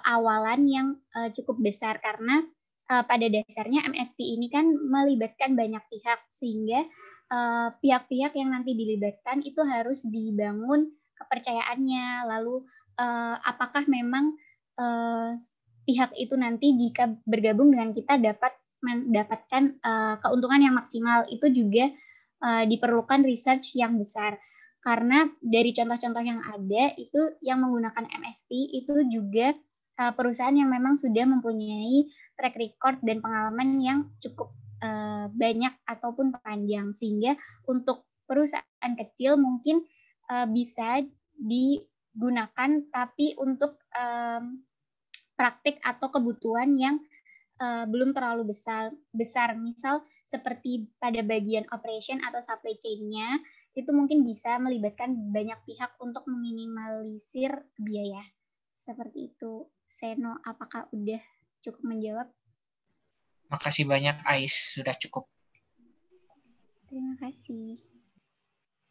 awalan yang cukup besar, karena pada dasarnya MSP ini kan melibatkan banyak pihak, sehingga pihak-pihak yang nanti dilibatkan itu harus dibangun kepercayaannya. Lalu apakah memang pihak itu nanti jika bergabung dengan kita dapat mendapatkan keuntungan yang maksimal, itu juga diperlukan research yang besar. Karena dari contoh-contoh yang ada itu yang menggunakan MSP itu juga perusahaan yang memang sudah mempunyai track record dan pengalaman yang cukup banyak ataupun panjang, sehingga untuk perusahaan kecil mungkin bisa digunakan, tapi untuk praktik atau kebutuhan yang belum terlalu besar, misal seperti pada bagian operation atau supply chain-nya, itu mungkin bisa melibatkan banyak pihak untuk meminimalisir biaya. Seperti itu. Seno, apakah udah cukup menjawab? Makasih banyak, Ais. Sudah cukup. Terima kasih.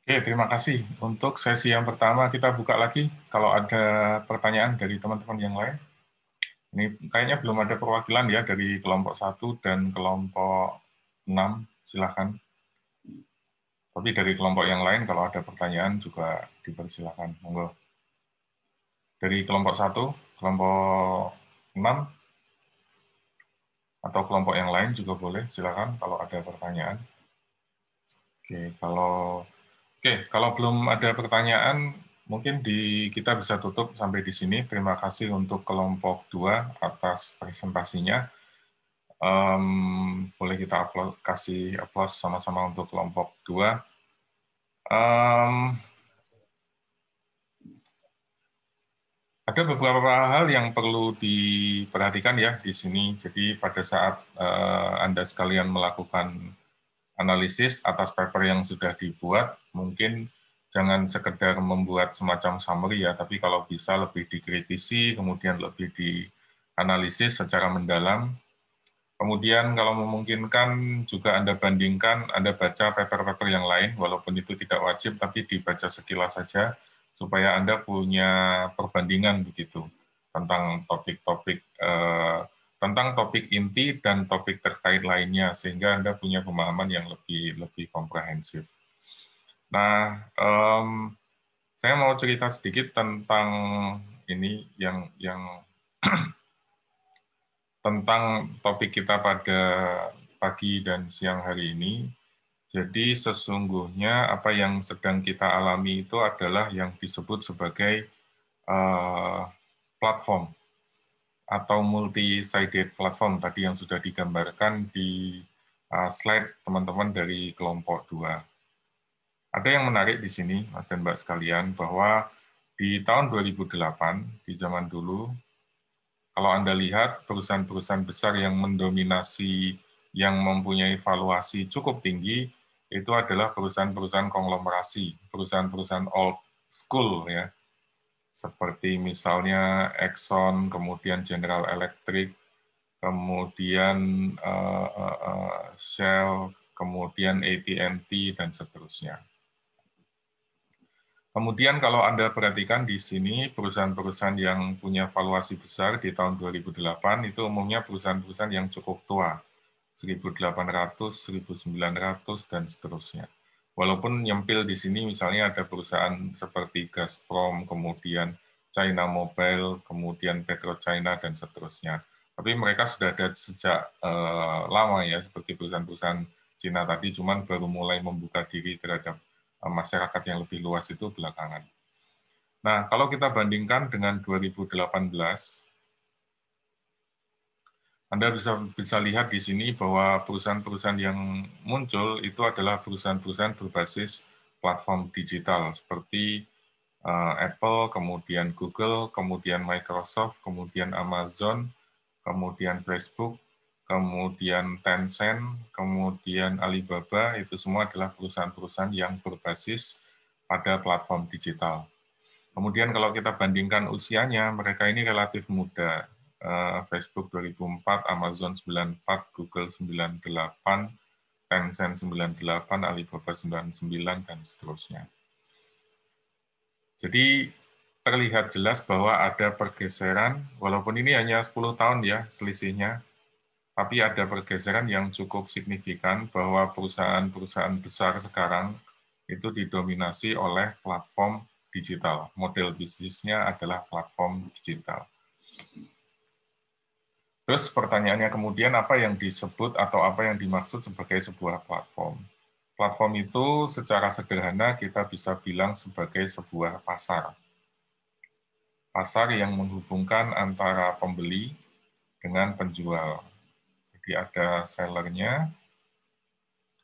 Oke, terima kasih. Untuk sesi yang pertama, kita buka lagi. Kalau ada pertanyaan dari teman-teman yang lain. Ini kayaknya belum ada perwakilan ya dari kelompok 1 dan kelompok 6. Silakan. Tapi dari kelompok yang lain, kalau ada pertanyaan juga dipersilakan. Monggo. Dari kelompok 1, kelompok 6, atau kelompok yang lain juga boleh, silakan kalau ada pertanyaan. Kalau belum ada pertanyaan, mungkin kita bisa tutup sampai di sini. Terima kasih untuk kelompok 2 atas presentasinya. Boleh kita kasih aplaus sama-sama untuk kelompok 2. Ada beberapa hal yang perlu diperhatikan ya di sini. Jadi pada saat Anda sekalian melakukan analisis atas paper yang sudah dibuat, mungkin jangan sekedar membuat semacam summary ya, tapi kalau bisa lebih dikritisi, kemudian lebih dianalisis secara mendalam. Kemudian kalau memungkinkan juga Anda bandingkan, Anda baca paper-paper yang lain, walaupun itu tidak wajib, tapi dibaca sekilas saja, supaya Anda punya perbandingan begitu tentang topik-topik tentang topik inti dan topik terkait lainnya, sehingga Anda punya pemahaman yang lebih komprehensif. Nah, saya mau cerita sedikit tentang ini yang tentang topik kita pada pagi dan siang hari ini. Jadi sesungguhnya apa yang sedang kita alami itu adalah yang disebut sebagai platform atau multi-sided platform tadi yang sudah digambarkan di slide teman-teman dari kelompok 2. Ada yang menarik di sini, Mas dan Mbak sekalian, bahwa di tahun 2008, di zaman dulu, Kalau Anda lihat perusahaan-perusahaan besar yang mendominasi, yang mempunyai valuasi cukup tinggi, itu adalah perusahaan-perusahaan konglomerasi, perusahaan-perusahaan old school ya, seperti misalnya Exxon, kemudian General Electric, kemudian Shell, kemudian AT&T, dan seterusnya. Kemudian kalau Anda perhatikan di sini, perusahaan-perusahaan yang punya valuasi besar di tahun 2008 itu umumnya perusahaan-perusahaan yang cukup tua, 1.800, 1.900, dan seterusnya. Walaupun nyempil di sini misalnya ada perusahaan seperti Gazprom, kemudian China Mobile, kemudian PetroChina, dan seterusnya. Tapi mereka sudah ada sejak lama ya, seperti perusahaan-perusahaan Cina tadi, cuman baru mulai membuka diri terhadap masyarakat yang lebih luas itu belakangan. Nah, kalau kita bandingkan dengan 2018, Anda bisa lihat di sini bahwa perusahaan-perusahaan yang muncul itu adalah perusahaan-perusahaan berbasis platform digital seperti Apple, kemudian Google, kemudian Microsoft, kemudian Amazon, kemudian Facebook, kemudian Tencent, kemudian Alibaba, itu semua adalah perusahaan-perusahaan yang berbasis pada platform digital. Kemudian kalau kita bandingkan usianya, mereka ini relatif muda. Facebook 2004, Amazon 94, Google 98, Tencent 98, Alibaba 99, dan seterusnya. Jadi terlihat jelas bahwa ada pergeseran, walaupun ini hanya 10 tahun ya selisihnya, tapi ada pergeseran yang cukup signifikan bahwa perusahaan-perusahaan besar sekarang itu didominasi oleh platform digital. Model bisnisnya adalah platform digital. Terus pertanyaannya kemudian apa yang disebut atau apa yang dimaksud sebagai sebuah platform? Platform itu secara sederhana kita bisa bilang sebagai sebuah pasar. Pasar yang menghubungkan antara pembeli dengan penjual. Jadi ada sellernya,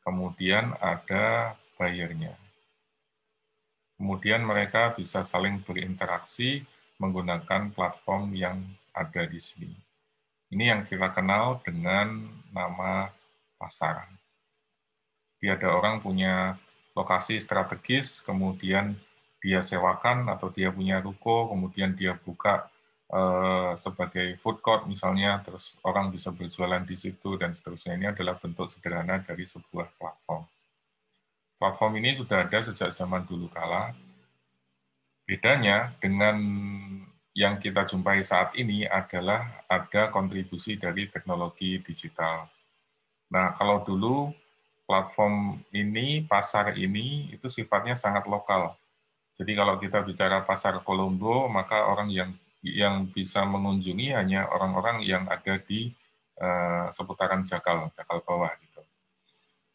kemudian ada buyer-nya. Kemudian mereka bisa saling berinteraksi menggunakan platform yang ada di sini. Ini yang kita kenal dengan nama pasar. Jadi ada orang punya lokasi strategis, kemudian dia sewakan atau dia punya ruko, kemudian dia buka sebagai food court misalnya, terus orang bisa berjualan di situ, dan seterusnya. Ini adalah bentuk sederhana dari sebuah platform. Platform ini sudah ada sejak zaman dulu kala. Bedanya dengan yang kita jumpai saat ini adalah ada kontribusi dari teknologi digital. Nah, kalau dulu platform ini, pasar ini, itu sifatnya sangat lokal. Jadi kalau kita bicara pasar Kolombo, maka orang yang bisa mengunjungi hanya orang-orang yang ada di seputaran Jakal bawah. Gitu.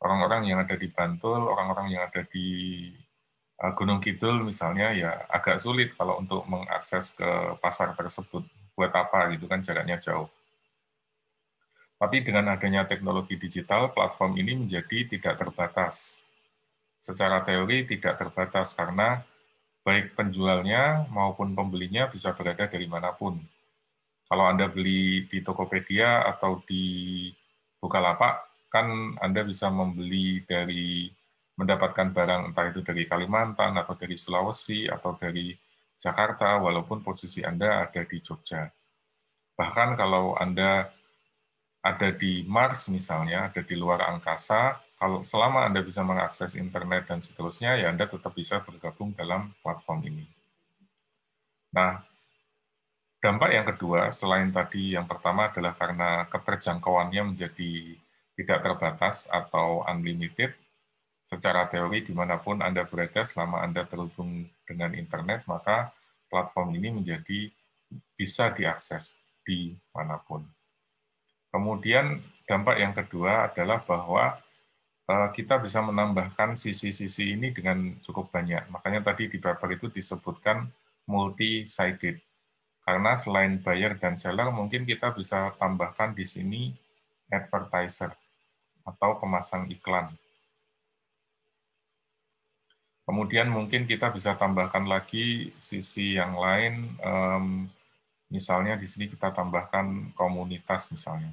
Orang-orang yang ada di Bantul, orang-orang yang ada di Gunung Kidul misalnya, ya agak sulit kalau untuk mengakses ke pasar tersebut. Buat apa gitu kan, jaraknya jauh. Tapi dengan adanya teknologi digital, platform ini menjadi tidak terbatas. Secara teori tidak terbatas karena baik penjualnya maupun pembelinya bisa berada dari manapun. Kalau Anda beli di Tokopedia atau di Bukalapak, kan Anda bisa membeli mendapatkan barang entah itu dari Kalimantan atau dari Sulawesi atau dari Jakarta, walaupun posisi Anda ada di Jogja. Bahkan kalau Anda ada di Mars misalnya, ada di luar angkasa, kalau selama Anda bisa mengakses internet dan seterusnya, ya Anda tetap bisa bergabung dalam platform ini. Nah, dampak yang kedua, selain tadi yang pertama adalah karena keterjangkauannya menjadi tidak terbatas atau unlimited, secara teori dimanapun Anda berada selama Anda terhubung dengan internet, maka platform ini menjadi bisa diakses di manapun. Kemudian dampak yang kedua adalah bahwa kita bisa menambahkan sisi-sisi ini dengan cukup banyak. Makanya tadi di paper itu disebutkan multi-sided. Karena selain buyer dan seller, mungkin kita bisa tambahkan di sini advertiser atau pemasang iklan. Kemudian mungkin kita bisa tambahkan lagi sisi yang lain, Misalnya di sini kita tambahkan komunitas misalnya.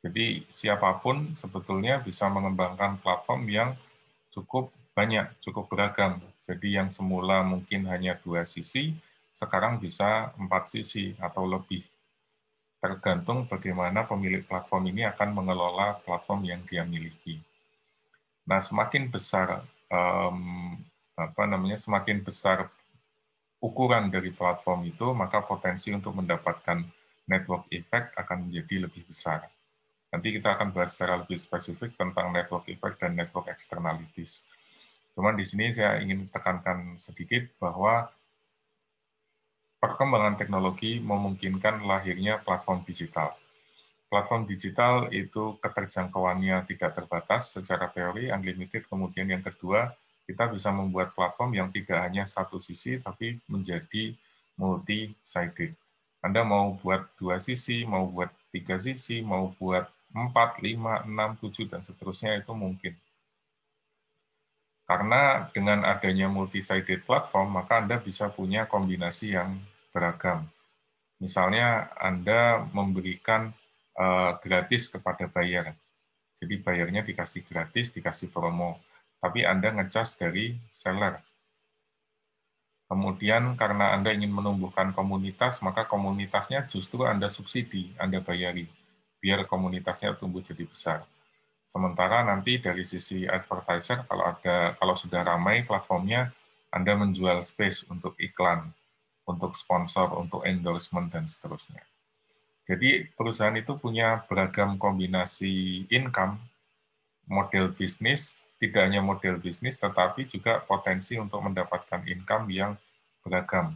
Jadi siapapun sebetulnya bisa mengembangkan platform yang cukup banyak, cukup beragam. Jadi yang semula mungkin hanya 2 sisi, sekarang bisa 4 sisi atau lebih. Tergantung bagaimana pemilik platform ini akan mengelola platform yang dia miliki. Nah, semakin besar semakin besar ukuran dari platform itu, maka potensi untuk mendapatkan network effect akan menjadi lebih besar. Nanti kita akan bahas secara lebih spesifik tentang network effect dan network externalities. Cuman di sini saya ingin tekankan sedikit bahwa perkembangan teknologi memungkinkan lahirnya platform digital. Platform digital itu keterjangkauannya tidak terbatas secara teori, unlimited. Kemudian yang kedua, kita bisa membuat platform yang tidak hanya satu sisi, tapi menjadi multi-sided. Anda mau buat 2 sisi, mau buat 3 sisi, mau buat 4, 5, 6, 7, dan seterusnya itu mungkin. Karena dengan adanya multi-sided platform, maka Anda bisa punya kombinasi yang beragam. Misalnya Anda memberikan gratis kepada buyer. Jadi bayarnya dikasih gratis, dikasih promo. Tapi Anda ngecas dari seller. Kemudian karena Anda ingin menumbuhkan komunitas, maka komunitasnya justru Anda subsidi, Anda bayari. Biar komunitasnya tumbuh jadi besar. Sementara nanti dari sisi advertiser, kalau sudah ramai platformnya, Anda menjual space untuk iklan, untuk sponsor, untuk endorsement, dan seterusnya. Jadi perusahaan itu punya beragam kombinasi income, model bisnis, tidak hanya model bisnis, tetapi juga potensi untuk mendapatkan income yang beragam.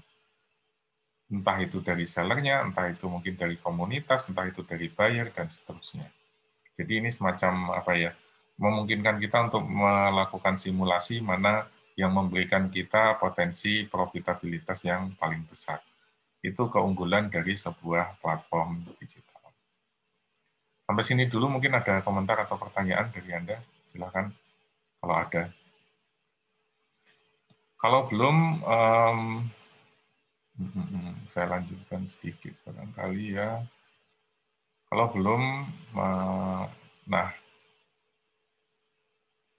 Entah itu dari sellernya, entah itu mungkin dari komunitas, entah itu dari buyer, dan seterusnya. Jadi ini semacam memungkinkan kita untuk melakukan simulasi mana yang memberikan kita potensi profitabilitas yang paling besar. Itu keunggulan dari sebuah platform digital. Sampai sini dulu mungkin ada komentar atau pertanyaan dari Anda. Silakan kalau ada. Kalau belum, saya lanjutkan sedikit barangkali ya. Kalau belum, nah,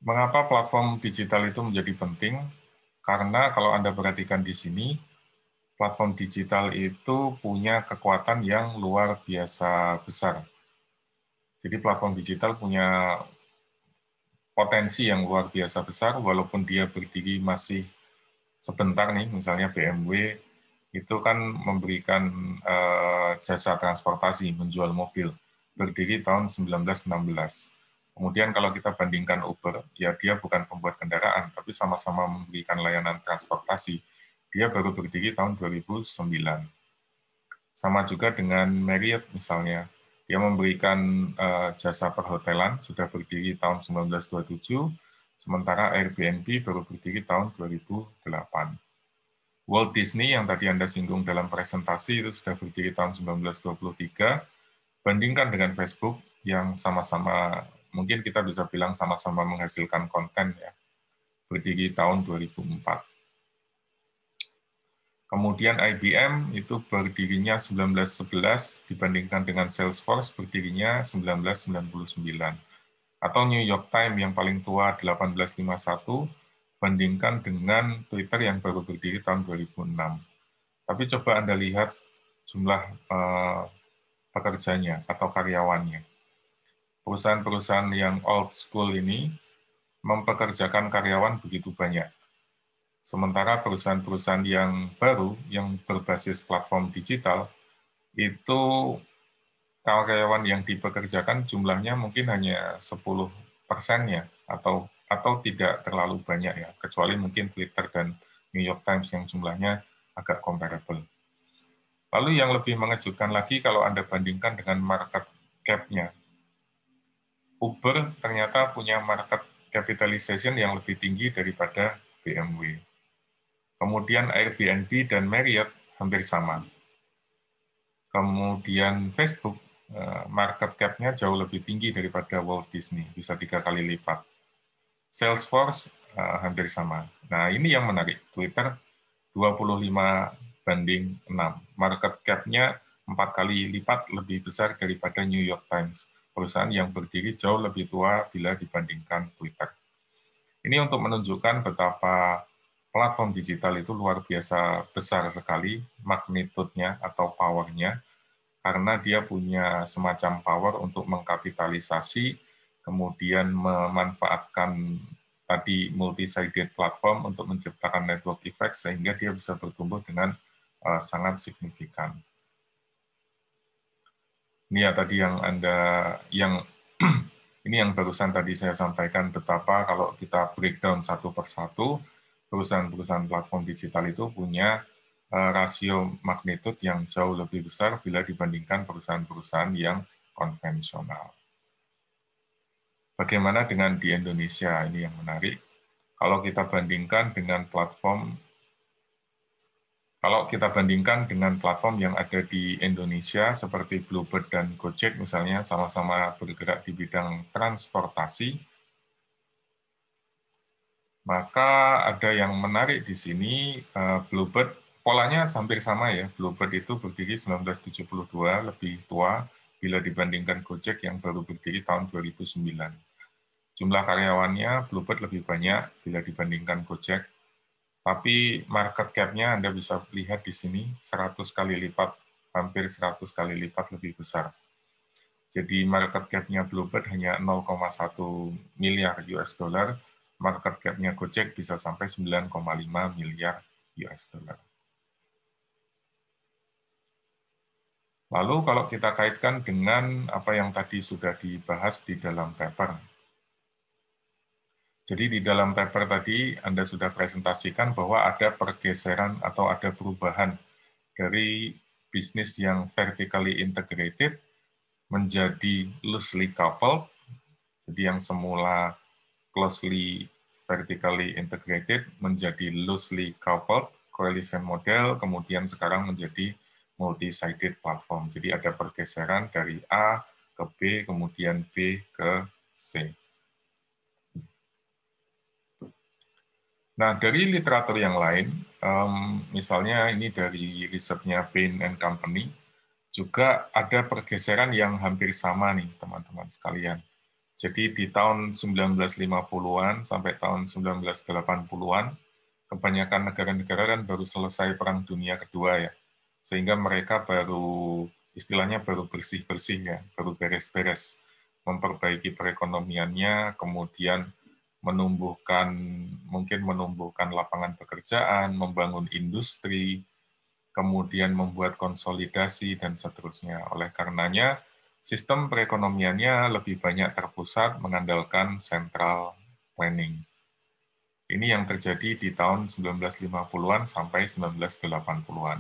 mengapa platform digital itu menjadi penting? Karena kalau Anda perhatikan di sini, platform digital itu punya kekuatan yang luar biasa besar. Jadi platform digital punya potensi yang luar biasa besar, walaupun dia berdiri masih sebentar nih, misalnya BMW, itu kan memberikan jasa transportasi, menjual mobil, berdiri tahun 1916. Kemudian kalau kita bandingkan Uber, ya dia bukan pembuat kendaraan, tapi sama-sama memberikan layanan transportasi. Dia baru berdiri tahun 2009. Sama juga dengan Marriott misalnya, dia memberikan jasa perhotelan, sudah berdiri tahun 1927, sementara Airbnb baru berdiri tahun 2008. Walt Disney yang tadi Anda singgung dalam presentasi itu sudah berdiri tahun 1923, bandingkan dengan Facebook yang sama-sama, mungkin kita bisa bilang sama-sama menghasilkan konten, ya, berdiri tahun 2004. Kemudian IBM itu berdirinya 1911 dibandingkan dengan Salesforce berdirinya 1999. Atau New York Times yang paling tua 1851 bandingkan dengan Twitter yang baru berdiri tahun 2006. Tapi coba Anda lihat jumlah pekerjanya atau karyawannya. Perusahaan-perusahaan yang old school ini mempekerjakan karyawan begitu banyak. Sementara perusahaan-perusahaan yang baru, yang berbasis platform digital, itu karyawan yang dipekerjakan jumlahnya mungkin hanya 10%-nya, atau tidak terlalu banyak, ya, kecuali mungkin Twitter dan New York Times yang jumlahnya agak comparable. Lalu yang lebih mengejutkan lagi kalau Anda bandingkan dengan market cap-nya. Uber ternyata punya market capitalization yang lebih tinggi daripada BMW. Kemudian Airbnb dan Marriott hampir sama. Kemudian Facebook, market cap-nya jauh lebih tinggi daripada Walt Disney, bisa 3 kali lipat. Salesforce hampir sama. Nah, ini yang menarik. Twitter 25 banding 6. Market cap-nya 4 kali lipat lebih besar daripada New York Times, perusahaan yang berdiri jauh lebih tua bila dibandingkan Twitter. Ini untuk menunjukkan betapa platform digital itu luar biasa besar sekali magnitude-nya atau power-nya, karena dia punya semacam power untuk mengkapitalisasi, kemudian memanfaatkan tadi multi-sided platform untuk menciptakan network effect, sehingga dia bisa bertumbuh dengan sangat signifikan. Ini ya tadi ini yang barusan tadi saya sampaikan, betapa kalau kita breakdown satu persatu, perusahaan-perusahaan platform digital itu punya rasio magnitude yang jauh lebih besar bila dibandingkan perusahaan-perusahaan yang konvensional. Bagaimana dengan di Indonesia? Ini yang menarik. Kalau kita bandingkan dengan platform yang ada di Indonesia seperti Bluebird dan Gojek misalnya, sama-sama bergerak di bidang transportasi, maka ada yang menarik di sini. Bluebird polanya hampir sama ya. Bluebird itu berdiri 1972, lebih tua bila dibandingkan Gojek yang baru berdiri tahun 2009. Jumlah karyawannya Bluebird lebih banyak bila dibandingkan Gojek, tapi market cap-nya Anda bisa lihat di sini 100 kali lipat, hampir 100 kali lipat lebih besar. Jadi market cap-nya Bluebird hanya 0,1 miliar US dollar, market cap-nya Gojek bisa sampai 9,5 miliar US dollar. Lalu kalau kita kaitkan dengan apa yang tadi sudah dibahas di dalam paper. Jadi di dalam paper tadi Anda sudah presentasikan bahwa ada pergeseran atau ada perubahan dari bisnis yang vertically integrated menjadi loosely coupled. Jadi yang semula closely vertically integrated menjadi loosely coupled coalition model, kemudian sekarang menjadi multi-sided platform. Jadi ada pergeseran dari A ke B, kemudian B ke C. Nah, dari literatur yang lain, misalnya ini dari risetnya Bain & Company, juga ada pergeseran yang hampir sama nih, teman-teman sekalian. Jadi di tahun 1950-an sampai tahun 1980-an, kebanyakan negara-negara kan baru selesai Perang Dunia Kedua ya, sehingga mereka istilahnya baru bersih-bersih ya, baru beres-beres, memperbaiki perekonomiannya, kemudian mungkin menumbuhkan lapangan pekerjaan, membangun industri, kemudian membuat konsolidasi, dan seterusnya. Oleh karenanya, sistem perekonomiannya lebih banyak terpusat mengandalkan central planning. Ini yang terjadi di tahun 1950-an sampai 1980-an.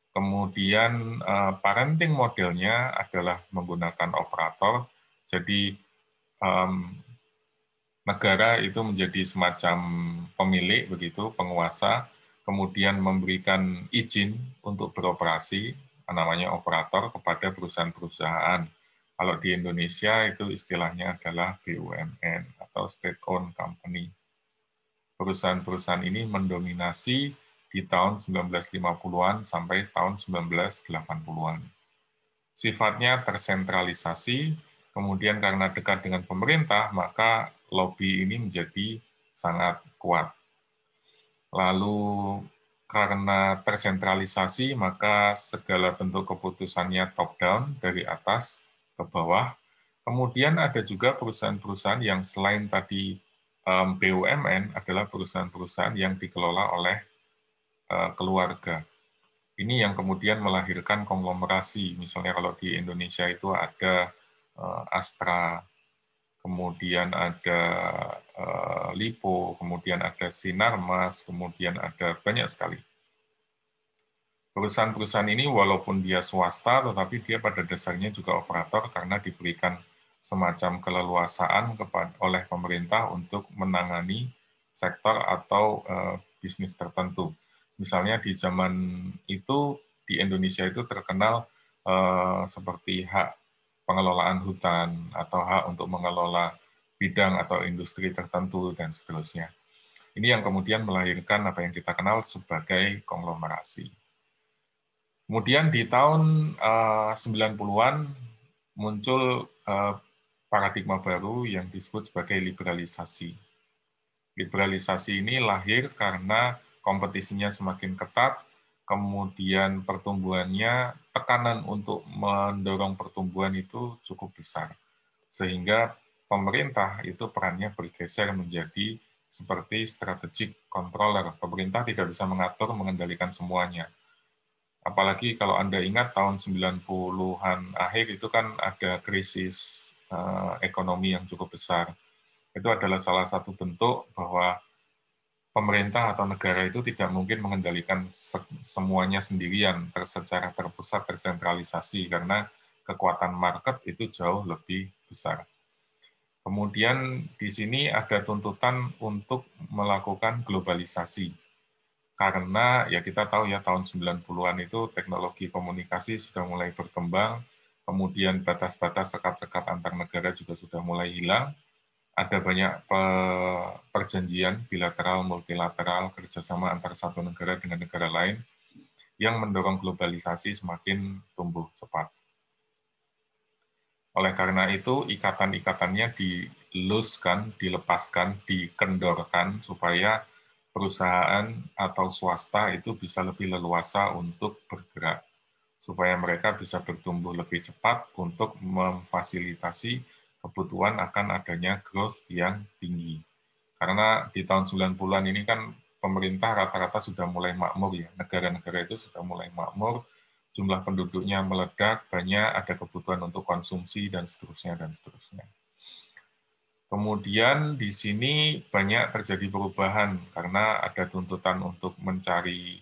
Kemudian parenting modelnya adalah menggunakan operator, jadi negara itu menjadi semacam pemilik, begitu, penguasa, kemudian memberikan izin untuk beroperasi, namanya operator, kepada perusahaan-perusahaan. Kalau di Indonesia itu istilahnya adalah BUMN atau state-owned company. Perusahaan-perusahaan ini mendominasi di tahun 1950-an sampai tahun 1980-an. Sifatnya tersentralisasi, kemudian karena dekat dengan pemerintah, maka lobby ini menjadi sangat kuat. Lalu karena tersentralisasi, maka segala bentuk keputusannya top-down, dari atas ke bawah. Kemudian ada juga perusahaan-perusahaan yang selain tadi BUMN adalah perusahaan-perusahaan yang dikelola oleh keluarga. Ini yang kemudian melahirkan konglomerasi. Misalnya kalau di Indonesia itu ada Astra, kemudian ada Lipo, kemudian ada Sinarmas, kemudian ada banyak sekali. Perusahaan-perusahaan ini walaupun dia swasta, tetapi dia pada dasarnya juga operator karena diberikan semacam keleluasaan oleh pemerintah untuk menangani sektor atau bisnis tertentu. Misalnya di zaman itu, di Indonesia itu terkenal seperti hak pengelolaan hutan, atau hak untuk mengelola bidang atau industri tertentu, dan seterusnya. Ini yang kemudian melahirkan apa yang kita kenal sebagai konglomerasi. Kemudian di tahun 90-an muncul paradigma baru yang disebut sebagai liberalisasi. Liberalisasi ini lahir karena kompetisinya semakin ketat, kemudian pertumbuhannya, tekanan untuk mendorong pertumbuhan itu cukup besar. Sehingga pemerintah itu perannya bergeser menjadi seperti strategic controller. Pemerintah tidak bisa mengatur, mengendalikan semuanya. Apalagi kalau Anda ingat tahun 90-an akhir itu kan ada krisis ekonomi yang cukup besar. Itu adalah salah satu bentuk bahwa pemerintah atau negara itu tidak mungkin mengendalikan semuanya sendirian secara terpusat, tersentralisasi, karena kekuatan market itu jauh lebih besar. Kemudian di sini ada tuntutan untuk melakukan globalisasi. Karena ya kita tahu ya tahun 90-an itu teknologi komunikasi sudah mulai berkembang, kemudian batas-batas sekat-sekat antar negara juga sudah mulai hilang, ada banyak perjanjian bilateral, multilateral, kerjasama antar satu negara dengan negara lain yang mendorong globalisasi semakin tumbuh cepat. Oleh karena itu, ikatan-ikatannya dilepaskan, dikendorkan supaya perusahaan atau swasta itu bisa lebih leluasa untuk bergerak, supaya mereka bisa bertumbuh lebih cepat untuk memfasilitasi kebutuhan akan adanya growth yang tinggi. Karena di tahun 90-an ini kan pemerintah rata-rata sudah mulai makmur ya, negara-negara itu sudah mulai makmur, jumlah penduduknya meledak, banyak ada kebutuhan untuk konsumsi, dan seterusnya, dan seterusnya. Kemudian di sini banyak terjadi perubahan karena ada tuntutan untuk mencari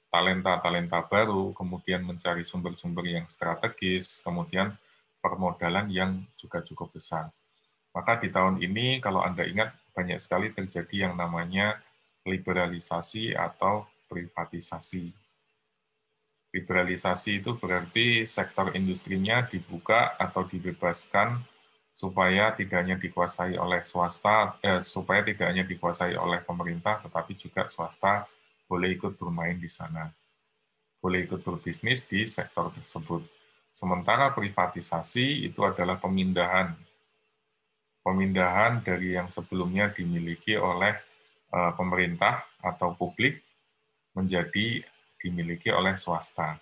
talenta-talenta baru, kemudian mencari sumber-sumber yang strategis, kemudian permodalan yang juga cukup besar. Maka di tahun ini, kalau Anda ingat, banyak sekali terjadi yang namanya liberalisasi atau privatisasi. Liberalisasi itu berarti sektor industrinya dibuka atau dibebaskan supaya tidak hanya dikuasai oleh swasta, supaya tidak hanya dikuasai oleh pemerintah, tetapi juga swasta boleh ikut bermain di sana, boleh ikut berbisnis di sektor tersebut. Sementara privatisasi itu adalah pemindahan dari yang sebelumnya dimiliki oleh pemerintah atau publik menjadi dimiliki oleh swasta.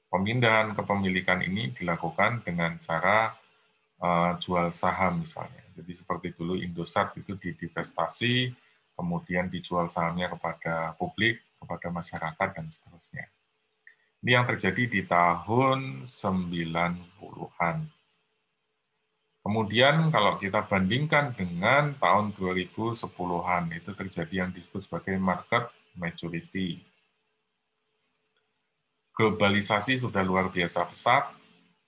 Pemindahan kepemilikan ini dilakukan dengan cara jual saham misalnya. Jadi seperti dulu Indosat itu divestasi, kemudian dijual sahamnya kepada publik, kepada masyarakat, dan seterusnya. Ini yang terjadi di tahun 90-an. Kemudian kalau kita bandingkan dengan tahun 2010-an, itu terjadi yang disebut sebagai market maturity. Globalisasi sudah luar biasa pesat,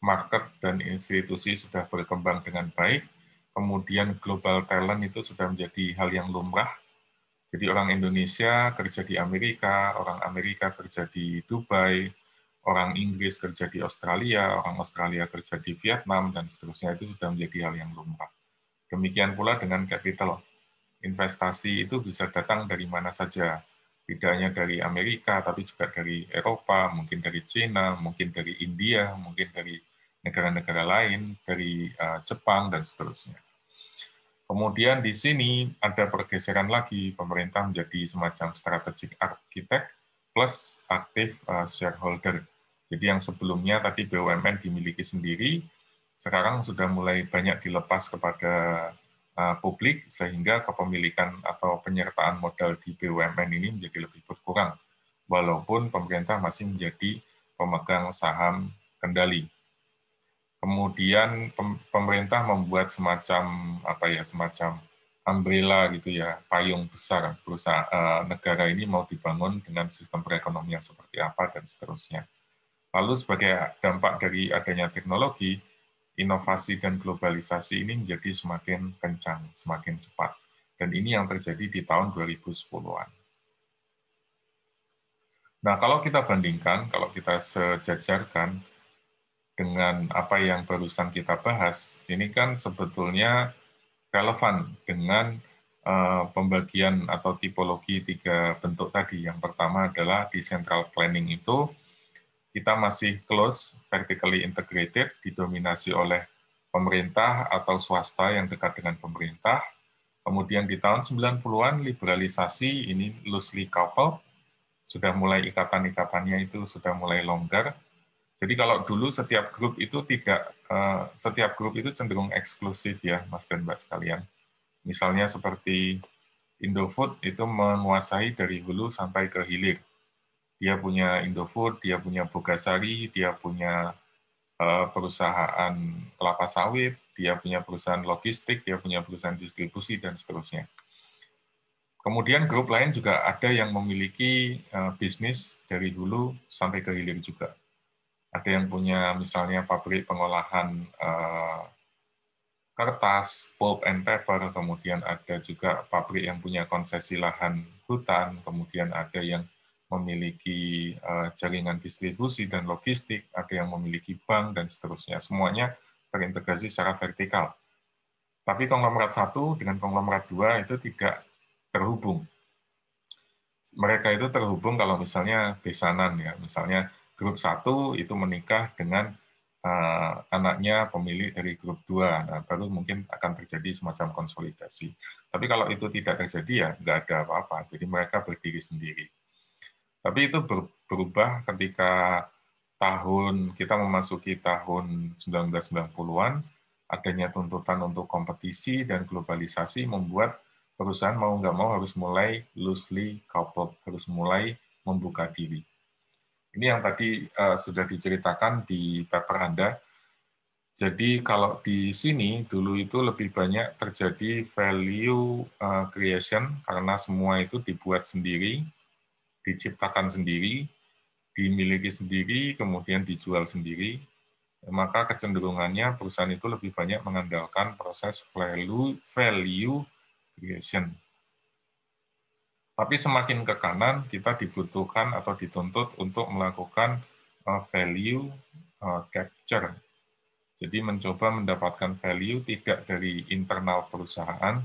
market dan institusi sudah berkembang dengan baik, kemudian global talent itu sudah menjadi hal yang lumrah. Jadi orang Indonesia kerja di Amerika, orang Amerika kerja di Dubai, orang Inggris kerja di Australia, orang Australia kerja di Vietnam, dan seterusnya itu sudah menjadi hal yang lumrah. Demikian pula dengan capital. Investasi itu bisa datang dari mana saja. Tidak hanya dari Amerika, tapi juga dari Eropa, mungkin dari China, mungkin dari India, mungkin dari negara-negara lain, dari Jepang, dan seterusnya. Kemudian di sini ada pergeseran lagi, pemerintah menjadi semacam strategic architect plus aktif shareholder. Jadi yang sebelumnya tadi BUMN dimiliki sendiri, sekarang sudah mulai banyak dilepas kepada publik, sehingga kepemilikan atau penyertaan modal di BUMN ini menjadi lebih berkurang, walaupun pemerintah masih menjadi pemegang saham kendali. Kemudian pemerintah membuat semacam semacam umbrella gitu ya, payung besar perusahaan negara ini mau dibangun dengan sistem perekonomian seperti apa dan seterusnya. Lalu sebagai dampak dari adanya teknologi, inovasi dan globalisasi ini menjadi semakin kencang, semakin cepat. Dan ini yang terjadi di tahun 2010-an. Nah, kalau kita bandingkan, kalau kita sejajarkan dengan apa yang barusan kita bahas, ini kan sebetulnya relevan dengan pembagian atau tipologi 3 bentuk tadi. Yang pertama adalah di central planning itu kita masih close, vertically integrated, didominasi oleh pemerintah atau swasta yang dekat dengan pemerintah. Kemudian di tahun 90-an liberalisasi ini loosely coupled, sudah mulai ikatan-ikatannya itu sudah mulai longgar. Jadi kalau dulu setiap grup itu cenderung eksklusif ya, Mas dan Mbak sekalian. Misalnya seperti Indofood itu menguasai dari hulu sampai ke hilir. Dia punya Indofood, dia punya Bogasari, dia punya perusahaan kelapa sawit, dia punya perusahaan logistik, dia punya perusahaan distribusi, dan seterusnya. Kemudian grup lain juga ada yang memiliki bisnis dari hulu sampai ke hilir juga. Ada yang punya misalnya pabrik pengolahan kertas, pulp and paper, kemudian ada juga pabrik yang punya konsesi lahan hutan, kemudian ada yang memiliki jaringan distribusi dan logistik, ada yang memiliki bank, dan seterusnya. Semuanya terintegrasi secara vertikal. Tapi konglomerat 1 dengan konglomerat 2 itu tidak terhubung. Mereka itu terhubung kalau misalnya besanan, ya, misalnya grup 1 itu menikah dengan anaknya pemilik dari grup 2, nah, baru mungkin akan terjadi semacam konsolidasi. Tapi kalau itu tidak terjadi, ya nggak ada apa-apa, jadi mereka berdiri sendiri. Tapi itu berubah ketika kita memasuki tahun 1990-an, adanya tuntutan untuk kompetisi dan globalisasi membuat perusahaan mau nggak mau harus mulai loosely coupled, harus mulai membuka diri. Ini yang tadi sudah diceritakan di paper Anda. Jadi kalau di sini dulu itu lebih banyak terjadi value creation karena semua itu dibuat sendiri, diciptakan sendiri, dimiliki sendiri, kemudian dijual sendiri. Maka kecenderungannya perusahaan itu lebih banyak mengandalkan proses value creation. Tapi semakin ke kanan, kita dibutuhkan atau dituntut untuk melakukan value capture. Jadi mencoba mendapatkan value tidak dari internal perusahaan,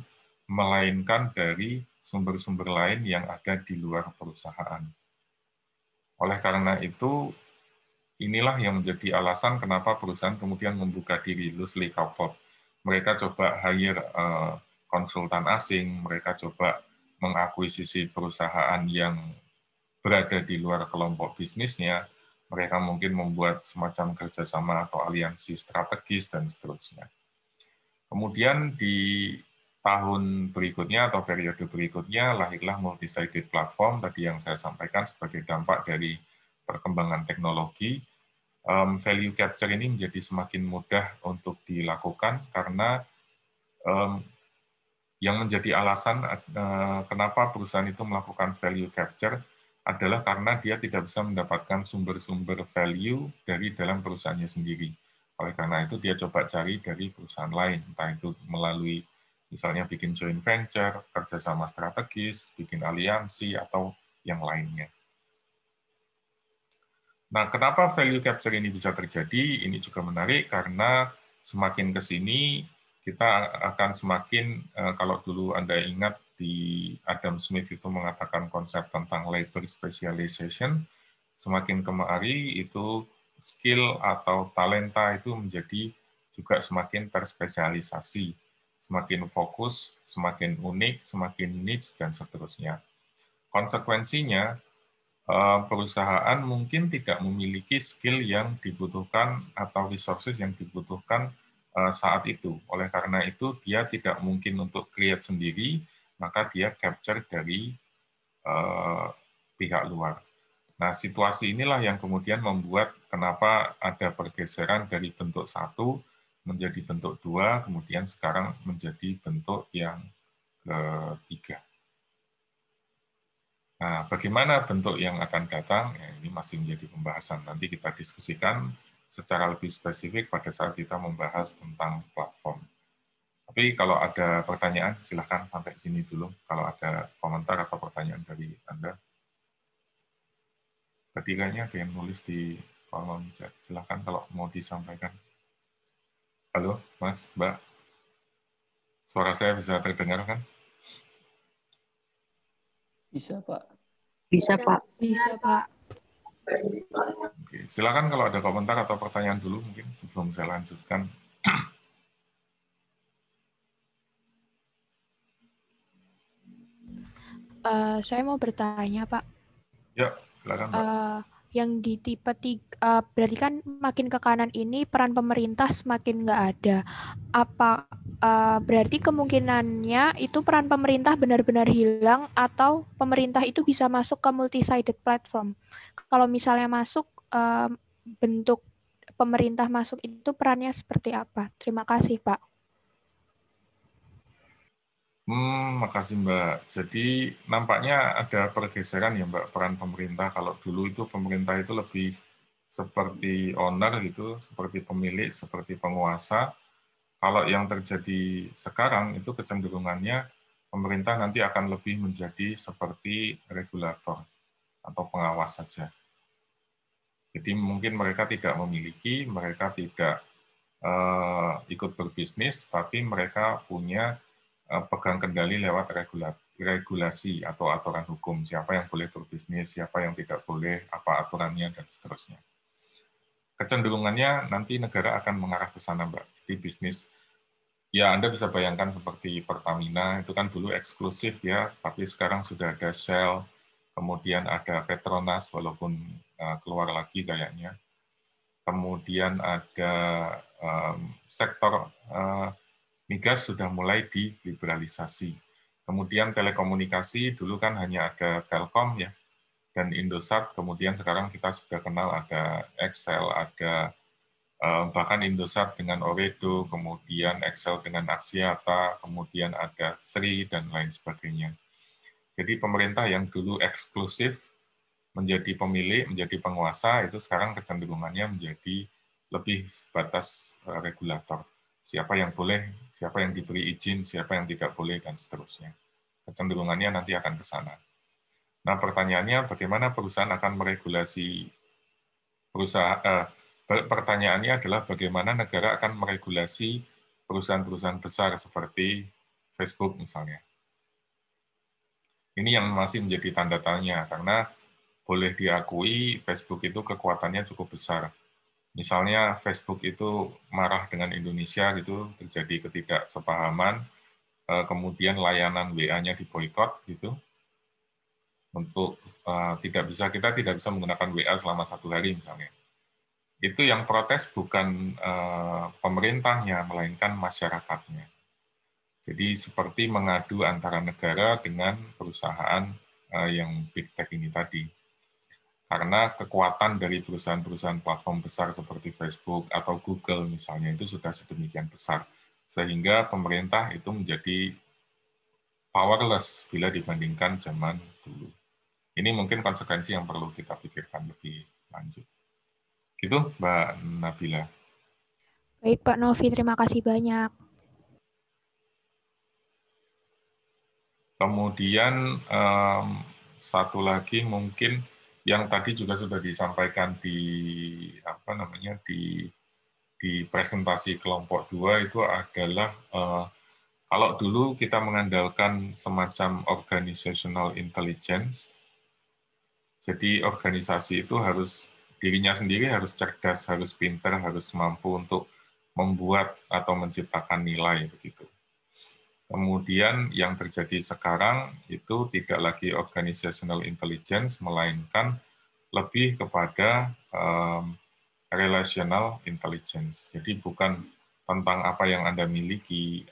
melainkan dari sumber-sumber lain yang ada di luar perusahaan. Oleh karena itu, inilah yang menjadi alasan kenapa perusahaan kemudian membuka diri loosely coupled. Mereka coba hire konsultan asing, mereka coba mengakuisisi perusahaan yang berada di luar kelompok bisnisnya, mereka mungkin membuat semacam kerjasama atau aliansi strategis, dan seterusnya. Kemudian di tahun berikutnya atau periode berikutnya, lahirlah multi-sided platform, tadi yang saya sampaikan sebagai dampak dari perkembangan teknologi. Value capture ini menjadi semakin mudah untuk dilakukan karena yang menjadi alasan kenapa perusahaan itu melakukan value capture adalah karena dia tidak bisa mendapatkan sumber-sumber value dari dalam perusahaannya sendiri. Oleh karena itu dia coba cari dari perusahaan lain, entah itu melalui misalnya bikin joint venture, kerjasama strategis, bikin aliansi, atau yang lainnya. Nah, kenapa value capture ini bisa terjadi? Ini juga menarik karena semakin ke sini kita akan semakin, kalau dulu Anda ingat di Adam Smith itu mengatakan konsep tentang labor specialization, semakin kemari itu skill atau talenta itu menjadi juga semakin terspesialisasi, semakin fokus, semakin unik, semakin niche, dan seterusnya. Konsekuensinya, perusahaan mungkin tidak memiliki skill yang dibutuhkan atau resources yang dibutuhkan saat itu. Oleh karena itu, dia tidak mungkin untuk create sendiri, maka dia capture dari pihak luar. Nah, situasi inilah yang kemudian membuat kenapa ada pergeseran dari bentuk 1 menjadi bentuk 2, kemudian sekarang menjadi bentuk yang ketiga. Nah, bagaimana bentuk yang akan datang? Ya, ini masih menjadi pembahasan. Nanti kita diskusikan secara lebih spesifik pada saat kita membahas tentang platform. Tapi kalau ada pertanyaan, silahkan sampai sini dulu. Kalau ada komentar atau pertanyaan dari Anda. Tadi kayaknya ada yang nulis di kolom chat. Silahkan kalau mau disampaikan. Halo, Mas, Mbak. Suara saya bisa terdengar kan? Bisa, Pak. Bisa, Pak. Bisa, Pak. Oke, silakan kalau ada komentar atau pertanyaan dulu mungkin sebelum saya lanjutkan. Saya mau bertanya, Pak. Ya, silakan, Mbak. Yang di tipe 3, berarti kan makin ke kanan ini peran pemerintah semakin nggak ada. Apa berarti kemungkinannya itu peran pemerintah benar-benar hilang atau pemerintah itu bisa masuk ke multi-sided platform? Kalau misalnya masuk, bentuk pemerintah masuk itu perannya seperti apa? Terima kasih, Pak. Makasih Mbak. Jadi nampaknya ada pergeseran ya Mbak, peran pemerintah. Kalau dulu itu pemerintah itu lebih seperti owner gitu, seperti pemilik, seperti penguasa. Kalau yang terjadi sekarang itu kecenderungannya pemerintah nanti akan lebih menjadi seperti regulator atau pengawas saja. Jadi mungkin mereka tidak memiliki, mereka tidak ikut berbisnis, tapi mereka punya pegang kendali lewat regulasi atau aturan hukum, siapa yang boleh berbisnis, siapa yang tidak boleh, apa aturannya, dan seterusnya. Kecenderungannya nanti negara akan mengarah ke sana, Mbak. Jadi bisnis, ya Anda bisa bayangkan seperti Pertamina, itu kan dulu eksklusif ya, tapi sekarang sudah ada Shell, kemudian ada Petronas, walaupun keluar lagi kayaknya. Kemudian ada sektor migas sudah mulai diliberalisasi. Kemudian telekomunikasi, dulu kan hanya ada Telkom ya, dan Indosat, kemudian sekarang kita sudah kenal ada Excel, ada bahkan Indosat dengan Ooredoo, kemudian Excel dengan Axiata, kemudian ada Tri, dan lain sebagainya. Jadi pemerintah yang dulu eksklusif menjadi pemilik, menjadi penguasa, itu sekarang kecenderungannya menjadi lebih sebatas regulator. Siapa yang boleh, siapa yang diberi izin, siapa yang tidak boleh, dan seterusnya. Kecenderungannya nanti akan ke sana. Nah, pertanyaannya bagaimana perusahaan akan meregulasi perusahaan? Pertanyaannya adalah bagaimana negara akan meregulasi perusahaan-perusahaan besar seperti Facebook misalnya. Ini yang masih menjadi tanda tanya, karena boleh diakui Facebook itu kekuatannya cukup besar. Misalnya Facebook itu marah dengan Indonesia gitu, terjadi ketidaksepahaman, kemudian layanan WA-nya diboikot gitu. Untuk kita tidak bisa menggunakan WA selama 1 hari misalnya. Itu yang protes bukan pemerintahnya, melainkan masyarakatnya. Jadi seperti mengadu antara negara dengan perusahaan yang big tech ini tadi. Karena kekuatan dari perusahaan-perusahaan platform besar seperti Facebook atau Google misalnya itu sudah sedemikian besar, sehingga pemerintah itu menjadi powerless bila dibandingkan zaman dulu. Ini mungkin konsekuensi yang perlu kita pikirkan lebih lanjut. Gitu, Mbak Nabila. Baik, Pak Novi, terima kasih banyak. Kemudian satu lagi mungkin yang tadi juga sudah disampaikan di presentasi kelompok 2 itu adalah kalau dulu kita mengandalkan semacam organizational intelligence, jadi organisasi itu harus dirinya sendiri harus cerdas, harus pintar, harus mampu untuk membuat atau menciptakan nilai begitu. Kemudian yang terjadi sekarang itu tidak lagi organizational intelligence, melainkan lebih kepada relational intelligence. Jadi bukan tentang apa yang Anda miliki,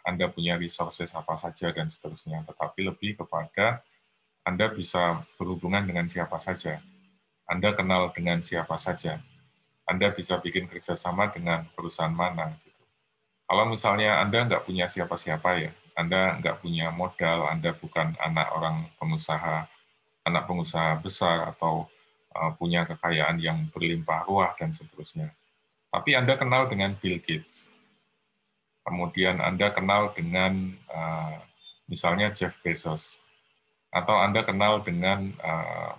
Anda punya resources apa saja dan seterusnya, tetapi lebih kepada Anda bisa berhubungan dengan siapa saja, Anda kenal dengan siapa saja, Anda bisa bikin kerjasama dengan perusahaan mana. Kalau misalnya Anda nggak punya siapa-siapa ya, Anda nggak punya modal, Anda bukan anak pengusaha besar atau punya kekayaan yang berlimpah ruah dan seterusnya. Tapi Anda kenal dengan Bill Gates, kemudian Anda kenal dengan misalnya Jeff Bezos, atau Anda kenal dengan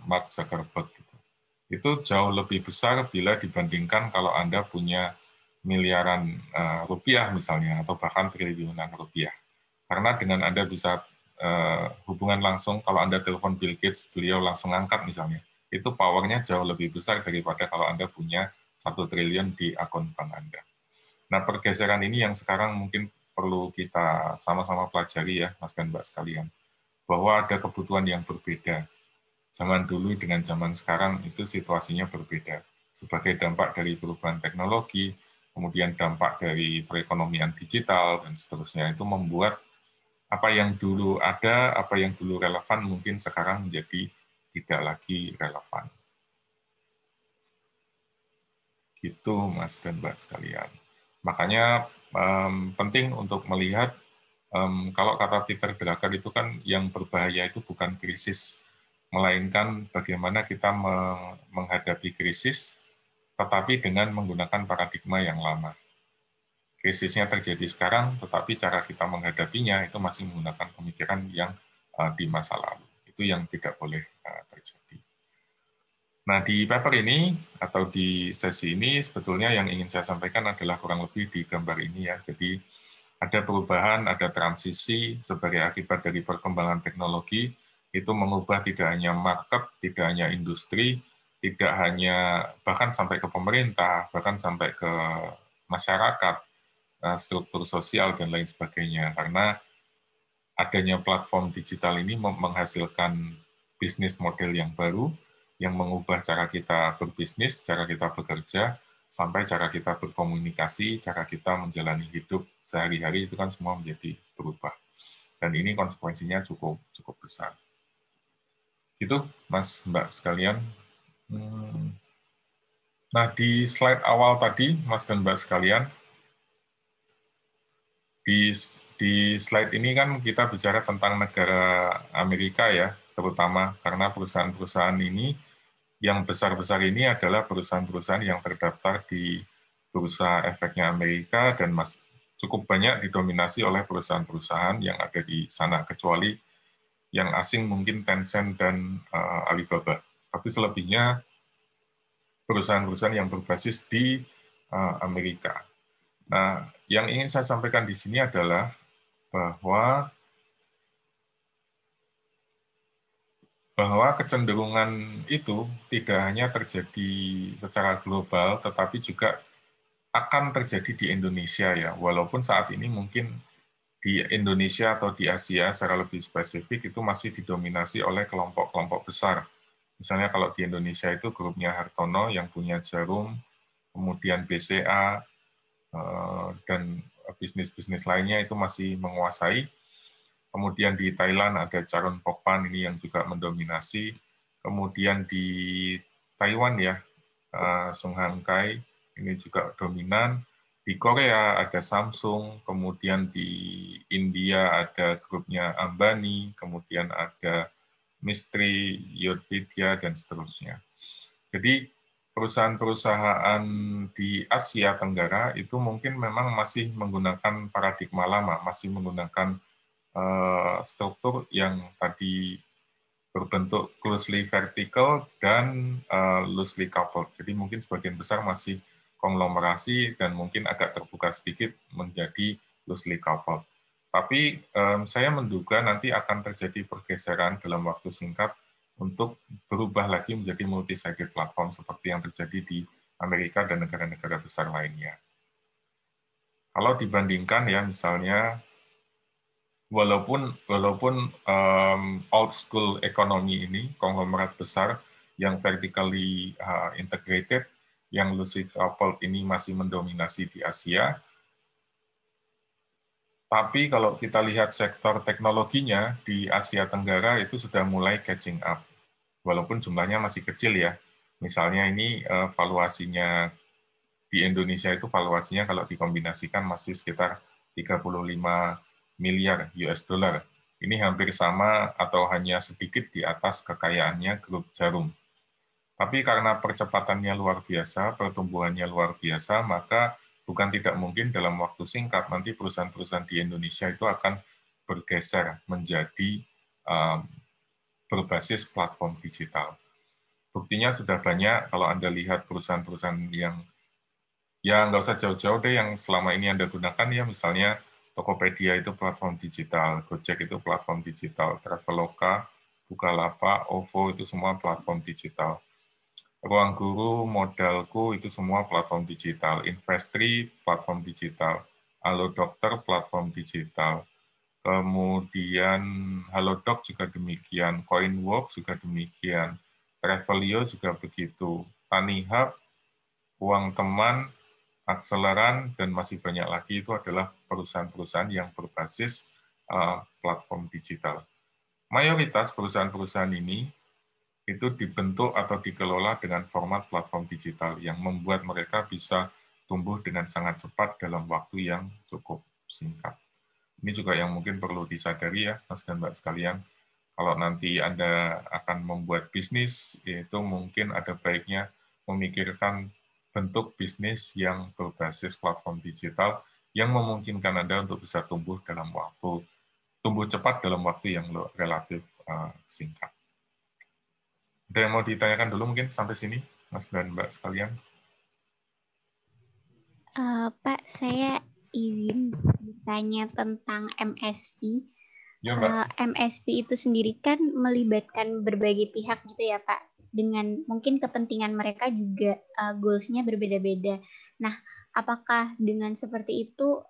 Mark Zuckerberg. Itu jauh lebih besar bila dibandingkan kalau Anda punya miliaran rupiah misalnya, atau bahkan triliunan rupiah. Karena dengan Anda bisa hubungan langsung, kalau Anda telepon Bill Gates, beliau langsung angkat misalnya. Itu powernya jauh lebih besar daripada kalau Anda punya 1 triliun di akun bank Anda. Nah, pergeseran ini yang sekarang mungkin perlu kita sama-sama pelajari ya, Mas dan Mbak sekalian, bahwa ada kebutuhan yang berbeda. Zaman dulu dengan zaman sekarang itu situasinya berbeda. Sebagai dampak dari perubahan teknologi, kemudian dampak dari perekonomian digital, dan seterusnya, itu membuat apa yang dulu ada, apa yang dulu relevan, mungkin sekarang menjadi tidak lagi relevan. Gitu, Mas dan Mbak sekalian. Makanya penting untuk melihat, kalau kata Peter Drucker itu kan yang berbahaya itu bukan krisis, melainkan bagaimana kita menghadapi krisis, tetapi dengan menggunakan paradigma yang lama. Krisisnya terjadi sekarang, tetapi cara kita menghadapinya itu masih menggunakan pemikiran yang di masa lalu. Itu yang tidak boleh terjadi. Nah, di paper ini, atau di sesi ini, sebetulnya yang ingin saya sampaikan adalah kurang lebih di gambar ini ya. Jadi, ada perubahan, ada transisi sebagai akibat dari perkembangan teknologi, itu mengubah tidak hanya market, tidak hanya industri, tidak hanya, bahkan sampai ke pemerintah, bahkan sampai ke masyarakat, struktur sosial, dan lain sebagainya. Karena adanya platform digital ini menghasilkan bisnis model yang baru, yang mengubah cara kita berbisnis, cara kita bekerja, sampai cara kita berkomunikasi, cara kita menjalani hidup sehari-hari, itu kan semua menjadi berubah. Dan ini konsekuensinya cukup besar. Gitu, Mas, Mbak sekalian. Nah, di slide awal tadi, Mas dan Mbak sekalian, di slide ini kan kita bicara tentang negara Amerika ya, terutama karena perusahaan-perusahaan ini, yang besar-besar ini adalah perusahaan-perusahaan yang terdaftar di Bursa Efeknya Amerika dan cukup banyak didominasi oleh perusahaan-perusahaan yang ada di sana, kecuali yang asing mungkin Tencent dan Alibaba. Tapi selebihnya perusahaan-perusahaan yang berbasis di Amerika. Nah, yang ingin saya sampaikan di sini adalah bahwa kecenderungan itu tidak hanya terjadi secara global, tetapi juga akan terjadi di Indonesia ya. Walaupun saat ini mungkin di Indonesia atau di Asia secara lebih spesifik itu masih didominasi oleh kelompok-kelompok besar. Misalnya kalau di Indonesia itu grupnya Hartono yang punya Jarum, kemudian BCA, dan bisnis-bisnis lainnya itu masih menguasai. Kemudian di Thailand ada Charoen Pokpan ini yang juga mendominasi. Kemudian di Taiwan ya, Sung Han Kai ini juga dominan. Di Korea ada Samsung, kemudian di India ada grupnya Ambani, kemudian ada Mistry, Yodvidya, dan seterusnya. Jadi perusahaan-perusahaan di Asia Tenggara itu mungkin memang masih menggunakan paradigma lama, masih menggunakan struktur yang tadi berbentuk closely vertical dan loosely coupled. Jadi mungkin sebagian besar masih konglomerasi dan mungkin agak terbuka sedikit menjadi loosely coupled. Tapi saya menduga nanti akan terjadi pergeseran dalam waktu singkat untuk berubah lagi menjadi multi-sided platform seperti yang terjadi di Amerika dan negara-negara besar lainnya. Kalau dibandingkan ya misalnya, walaupun old school ekonomi ini, konglomerat besar yang vertically integrated, yang loosely coupled ini masih mendominasi di Asia, tapi kalau kita lihat sektor teknologinya di Asia Tenggara itu sudah mulai catching up. Walaupun jumlahnya masih kecil ya. Misalnya ini valuasinya di Indonesia itu valuasinya kalau dikombinasikan masih sekitar 35 miliar US dollar. Ini hampir sama atau hanya sedikit di atas kekayaannya grup Jarum. Tapi karena percepatannya luar biasa, pertumbuhannya luar biasa, maka bukan tidak mungkin dalam waktu singkat nanti perusahaan-perusahaan di Indonesia itu akan bergeser menjadi berbasis platform digital. Buktinya sudah banyak kalau Anda lihat perusahaan-perusahaan yang ya nggak usah jauh-jauh deh yang selama ini Anda gunakan ya, misalnya Tokopedia itu platform digital, Gojek itu platform digital, Traveloka, Bukalapak, OVO itu semua platform digital. Ruang Guru, Modalku itu semua platform digital, Investri platform digital, Halo Dokter platform digital, kemudian Halodoc juga demikian, Coinworks juga demikian, Travelio juga begitu, TaniHub, Uang Teman, Akseleran, dan masih banyak lagi itu adalah perusahaan-perusahaan yang berbasis platform digital. Mayoritas perusahaan-perusahaan ini itu dibentuk atau dikelola dengan format platform digital yang membuat mereka bisa tumbuh dengan sangat cepat dalam waktu yang cukup singkat. Ini juga yang mungkin perlu disadari ya, Mas dan Mbak sekalian. Kalau nanti Anda akan membuat bisnis, itu mungkin ada baiknya memikirkan bentuk bisnis yang berbasis platform digital yang memungkinkan Anda untuk bisa tumbuh cepat dalam waktu yang relatif singkat. Ada yang mau ditanyakan dulu mungkin sampai sini, Mas dan Mbak sekalian? Pak, saya izin bertanya tentang MSP. Ya, Mbak. MSP itu sendiri kan melibatkan berbagai pihak gitu ya, Pak. Dengan mungkin kepentingan mereka juga goals-nya berbeda-beda. Nah, apakah dengan seperti itu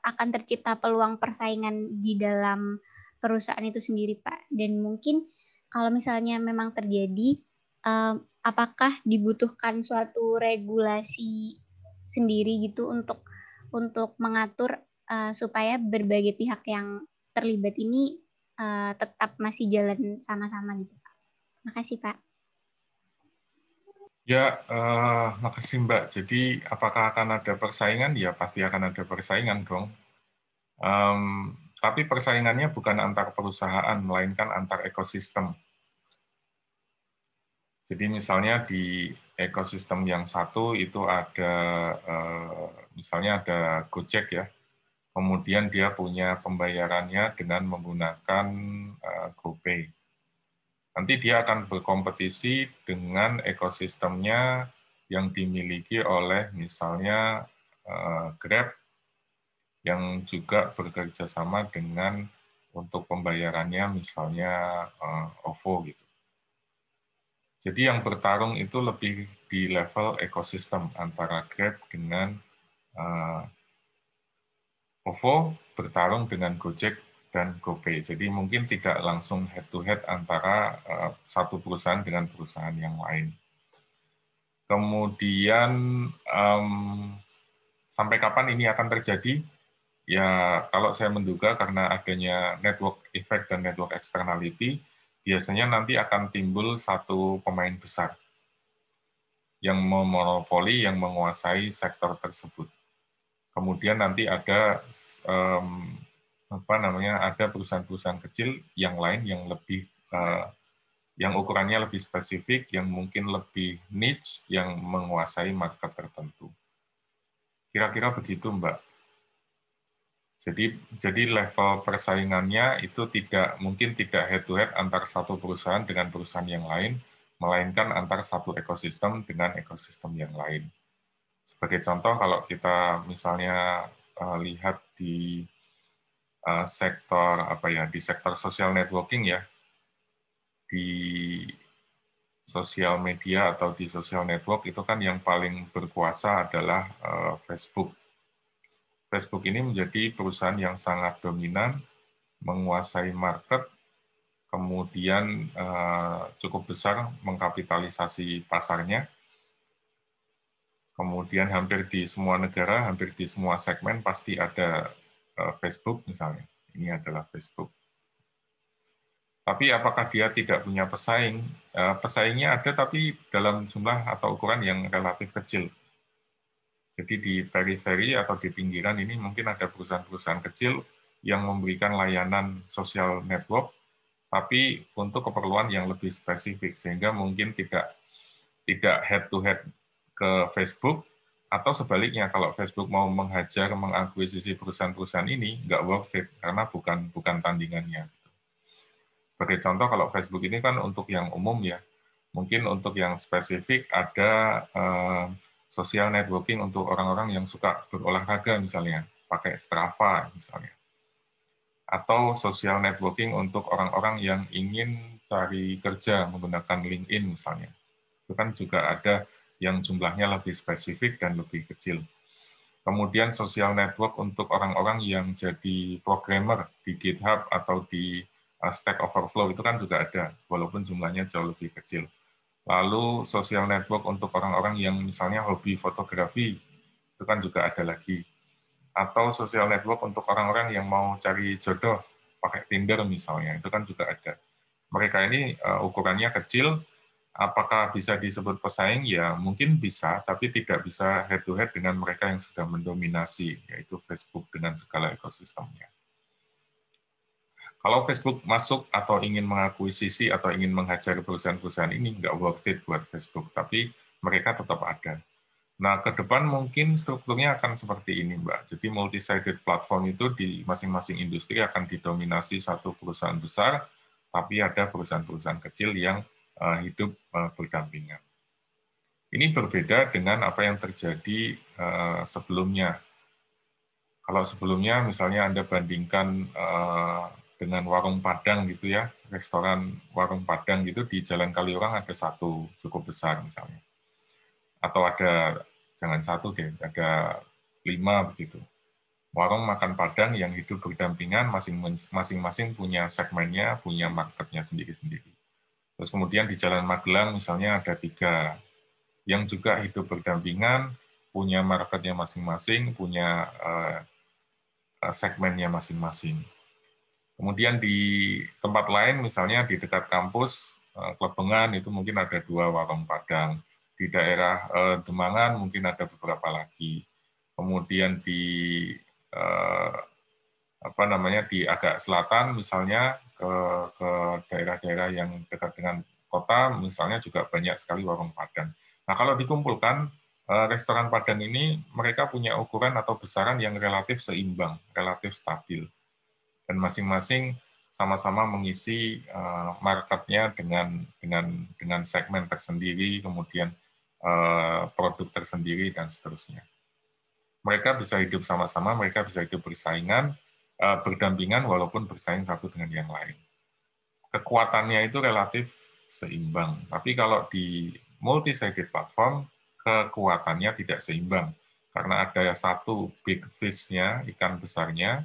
akan tercipta peluang persaingan di dalam perusahaan itu sendiri, Pak? Dan mungkin kalau misalnya memang terjadi, apakah dibutuhkan suatu regulasi sendiri gitu untuk mengatur supaya berbagai pihak yang terlibat ini tetap masih jalan sama-sama gitu, Pak? Makasih, Pak. Ya, makasih Mbak. Jadi apakah akan ada persaingan? Ya pasti akan ada persaingan dong. Tapi persaingannya bukan antar perusahaan, melainkan antar ekosistem. Jadi misalnya di ekosistem yang satu itu ada, misalnya ada Gojek ya, kemudian dia punya pembayarannya dengan menggunakan GoPay. Nanti dia akan berkompetisi dengan ekosistemnya yang dimiliki oleh misalnya Grab, yang juga bekerja sama dengan untuk pembayarannya misalnya OVO gitu. Jadi yang bertarung itu lebih di level ekosistem antara Grab dengan OVO bertarung dengan Gojek dan GoPay. Jadi mungkin tidak langsung head-to-head antara satu perusahaan dengan perusahaan yang lain. Kemudian sampai kapan ini akan terjadi? Ya, kalau saya menduga karena adanya network effect dan network externality, biasanya nanti akan timbul satu pemain besar yang memonopoli, yang menguasai sektor tersebut. Kemudian nanti ada ada perusahaan-perusahaan kecil yang lain yang lebih yang ukurannya lebih spesifik, yang mungkin lebih niche, yang menguasai market tertentu. Kira-kira begitu, Mbak. Jadi level persaingannya itu mungkin tidak head-to-head antar satu perusahaan dengan perusahaan yang lain, melainkan antar satu ekosistem dengan ekosistem yang lain. Sebagai contoh, kalau kita misalnya lihat di sektor di sektor social networking ya, di sosial media atau di social network itu kan yang paling berkuasa adalah Facebook. Facebook ini menjadi perusahaan yang sangat dominan, menguasai market, kemudian cukup besar mengkapitalisasi pasarnya, kemudian hampir di semua negara, hampir di semua segmen pasti ada Facebook misalnya. Ini adalah Facebook. Tapi apakah dia tidak punya pesaing? Pesaingnya ada, tapi dalam jumlah atau ukuran yang relatif kecil. Jadi di periferi atau di pinggiran ini mungkin ada perusahaan-perusahaan kecil yang memberikan layanan social network, tapi untuk keperluan yang lebih spesifik, sehingga mungkin tidak head-to-head ke Facebook, atau sebaliknya kalau Facebook mau menghajar, mengakuisisi perusahaan-perusahaan ini, nggak worth it, karena bukan tandingannya. Sebagai contoh, kalau Facebook ini kan untuk yang umum ya, mungkin untuk yang spesifik ada social networking untuk orang-orang yang suka berolahraga misalnya. pakai Strava misalnya. Atau social networking untuk orang-orang yang ingin cari kerja menggunakan LinkedIn misalnya. Itu kan juga ada yang jumlahnya lebih spesifik dan lebih kecil. Kemudian social network untuk orang-orang yang jadi programmer di GitHub atau di Stack Overflow itu kan juga ada, walaupun jumlahnya jauh lebih kecil. Lalu social network untuk orang-orang yang misalnya hobi fotografi, itu kan juga ada lagi. Atau social network untuk orang-orang yang mau cari jodoh pakai Tinder misalnya, itu kan juga ada. Mereka ini ukurannya kecil, apakah bisa disebut pesaing? Ya mungkin bisa, tapi tidak bisa head to head dengan mereka yang sudah mendominasi, yaitu Facebook dengan segala ekosistemnya. Kalau Facebook masuk atau ingin mengakuisisi atau ingin menghajar perusahaan-perusahaan ini, nggak worth it buat Facebook, tapi mereka tetap ada. Nah, ke depan mungkin strukturnya akan seperti ini, Mbak. Jadi multi-sided platform itu di masing-masing industri akan didominasi satu perusahaan besar, tapi ada perusahaan-perusahaan kecil yang hidup berdampingan. Ini berbeda dengan apa yang terjadi sebelumnya. Kalau sebelumnya, misalnya Anda bandingkan dengan warung Padang gitu ya, restoran warung Padang gitu di Jalan Kaliurang ada satu cukup besar misalnya. Atau ada, jangan satu deh, ada 5 begitu. Warung makan Padang yang hidup berdampingan, masing-masing punya segmennya, punya marketnya sendiri-sendiri. Terus kemudian di Jalan Magelang misalnya ada 3, yang juga hidup berdampingan, punya marketnya masing-masing, punya segmennya masing-masing. Kemudian di tempat lain, misalnya di dekat kampus, Klebengan itu mungkin ada 2 warung Padang. Di daerah Demangan mungkin ada beberapa lagi. Kemudian di di agak selatan misalnya ke daerah-daerah yang dekat dengan kota misalnya juga banyak sekali warung Padang. Nah, kalau dikumpulkan restoran Padang ini mereka punya ukuran atau besaran yang relatif seimbang, relatif stabil. Dan masing-masing sama-sama mengisi marketnya dengan segmen tersendiri, kemudian produk tersendiri, dan seterusnya. Mereka bisa hidup sama-sama, mereka bisa hidup berdampingan walaupun bersaing satu dengan yang lain. Kekuatannya itu relatif seimbang. Tapi kalau di multi-sided platform, kekuatannya tidak seimbang. Karena ada satu big fish-nya, ikan besarnya,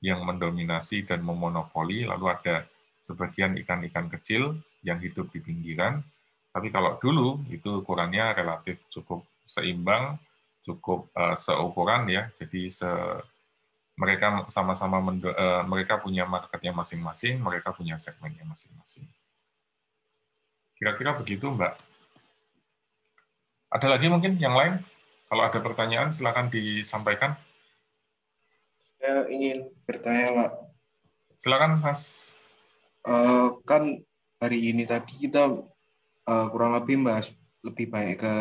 yang mendominasi dan memonopoli, lalu ada sebagian ikan-ikan kecil yang hidup di pinggiran. Tapi kalau dulu itu ukurannya relatif cukup seimbang, cukup seukuran ya. Jadi mereka sama-sama mereka punya marketnya masing-masing, mereka punya segmennya masing-masing. Kira-kira begitu, Mbak. Ada lagi mungkin yang lain? Kalau ada pertanyaan silakan disampaikan. Saya ingin bertanya, Pak. Silakan, Mas. Kan hari ini tadi kita kurang lebih bahas lebih banyak ke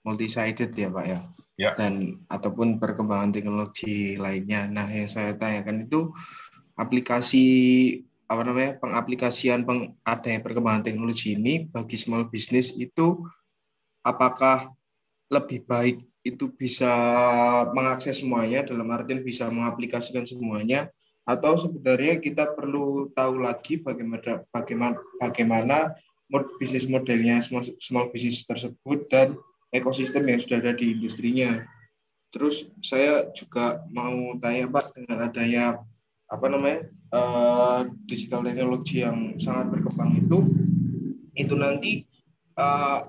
multi-sided ya, Pak ya. Ya. Dan ataupun perkembangan teknologi lainnya. Nah, yang saya tanyakan itu aplikasi pengaplikasian adanya perkembangan teknologi ini bagi small business itu apakah lebih baik itu bisa mengakses semuanya, dalam artian bisa mengaplikasikan semuanya, atau sebenarnya kita perlu tahu lagi bagaimana bisnis modelnya small business tersebut dan ekosistem yang sudah ada di industrinya. Terus saya juga mau tanya, Pak, dengan adanya digital teknologi yang sangat berkembang itu nanti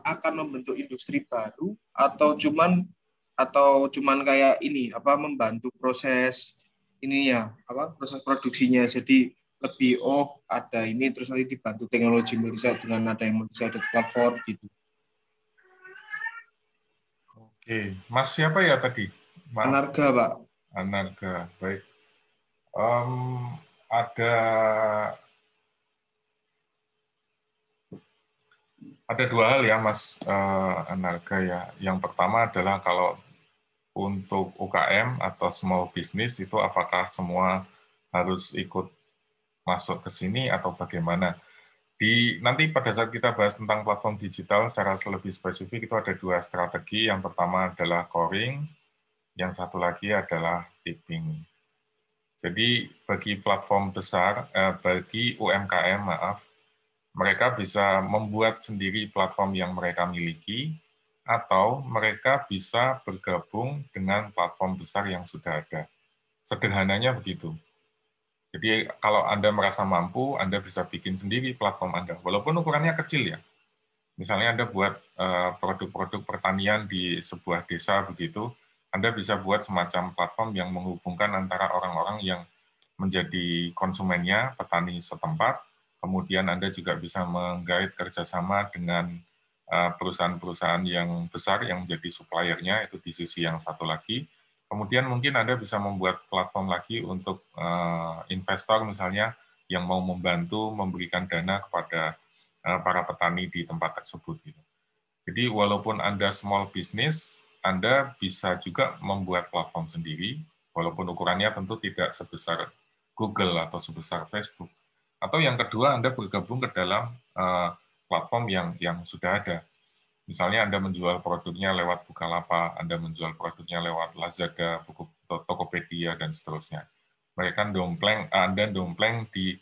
akan membentuk industri baru atau cuman kayak ini membantu proses proses produksinya, jadi lebih ada ini terus nanti dibantu teknologi dengan ada yang multi-sided platform gitu. Oke, Mas siapa ya tadi? Maaf. Anarga, Pak. Anarga, baik. Ada 2 hal ya, Mas Anarga ya. Yang pertama adalah kalau untuk UKM atau small business itu apakah semua harus ikut masuk ke sini atau bagaimana? Nanti pada saat kita bahas tentang platform digital secara lebih spesifik itu ada 2 strategi. Yang pertama adalah coring, Yang satu lagi adalah tipping. Jadi bagi platform besar, bagi UMKM, maaf, mereka bisa membuat sendiri platform yang mereka miliki, atau mereka bisa bergabung dengan platform besar yang sudah ada. Sederhananya begitu. Jadi kalau Anda merasa mampu, Anda bisa bikin sendiri platform Anda, walaupun ukurannya kecil ya. Misalnya Anda buat produk-produk pertanian di sebuah desa begitu, Anda bisa buat semacam platform yang menghubungkan antara orang-orang yang menjadi konsumennya, petani setempat, kemudian Anda juga bisa menggait kerjasama dengan perusahaan-perusahaan yang besar yang menjadi suppliernya, itu di sisi yang satu lagi. Kemudian mungkin Anda bisa membuat platform lagi untuk investor misalnya yang mau membantu memberikan dana kepada para petani di tempat tersebut. Jadi walaupun Anda small business, Anda bisa juga membuat platform sendiri, walaupun ukurannya tentu tidak sebesar Google atau sebesar Facebook. Atau yang kedua, Anda bergabung ke dalam platform yang sudah ada. Misalnya Anda menjual produknya lewat Bukalapak, Anda menjual produknya lewat Lazada, Tokopedia, dan seterusnya. Mereka Anda dompleng di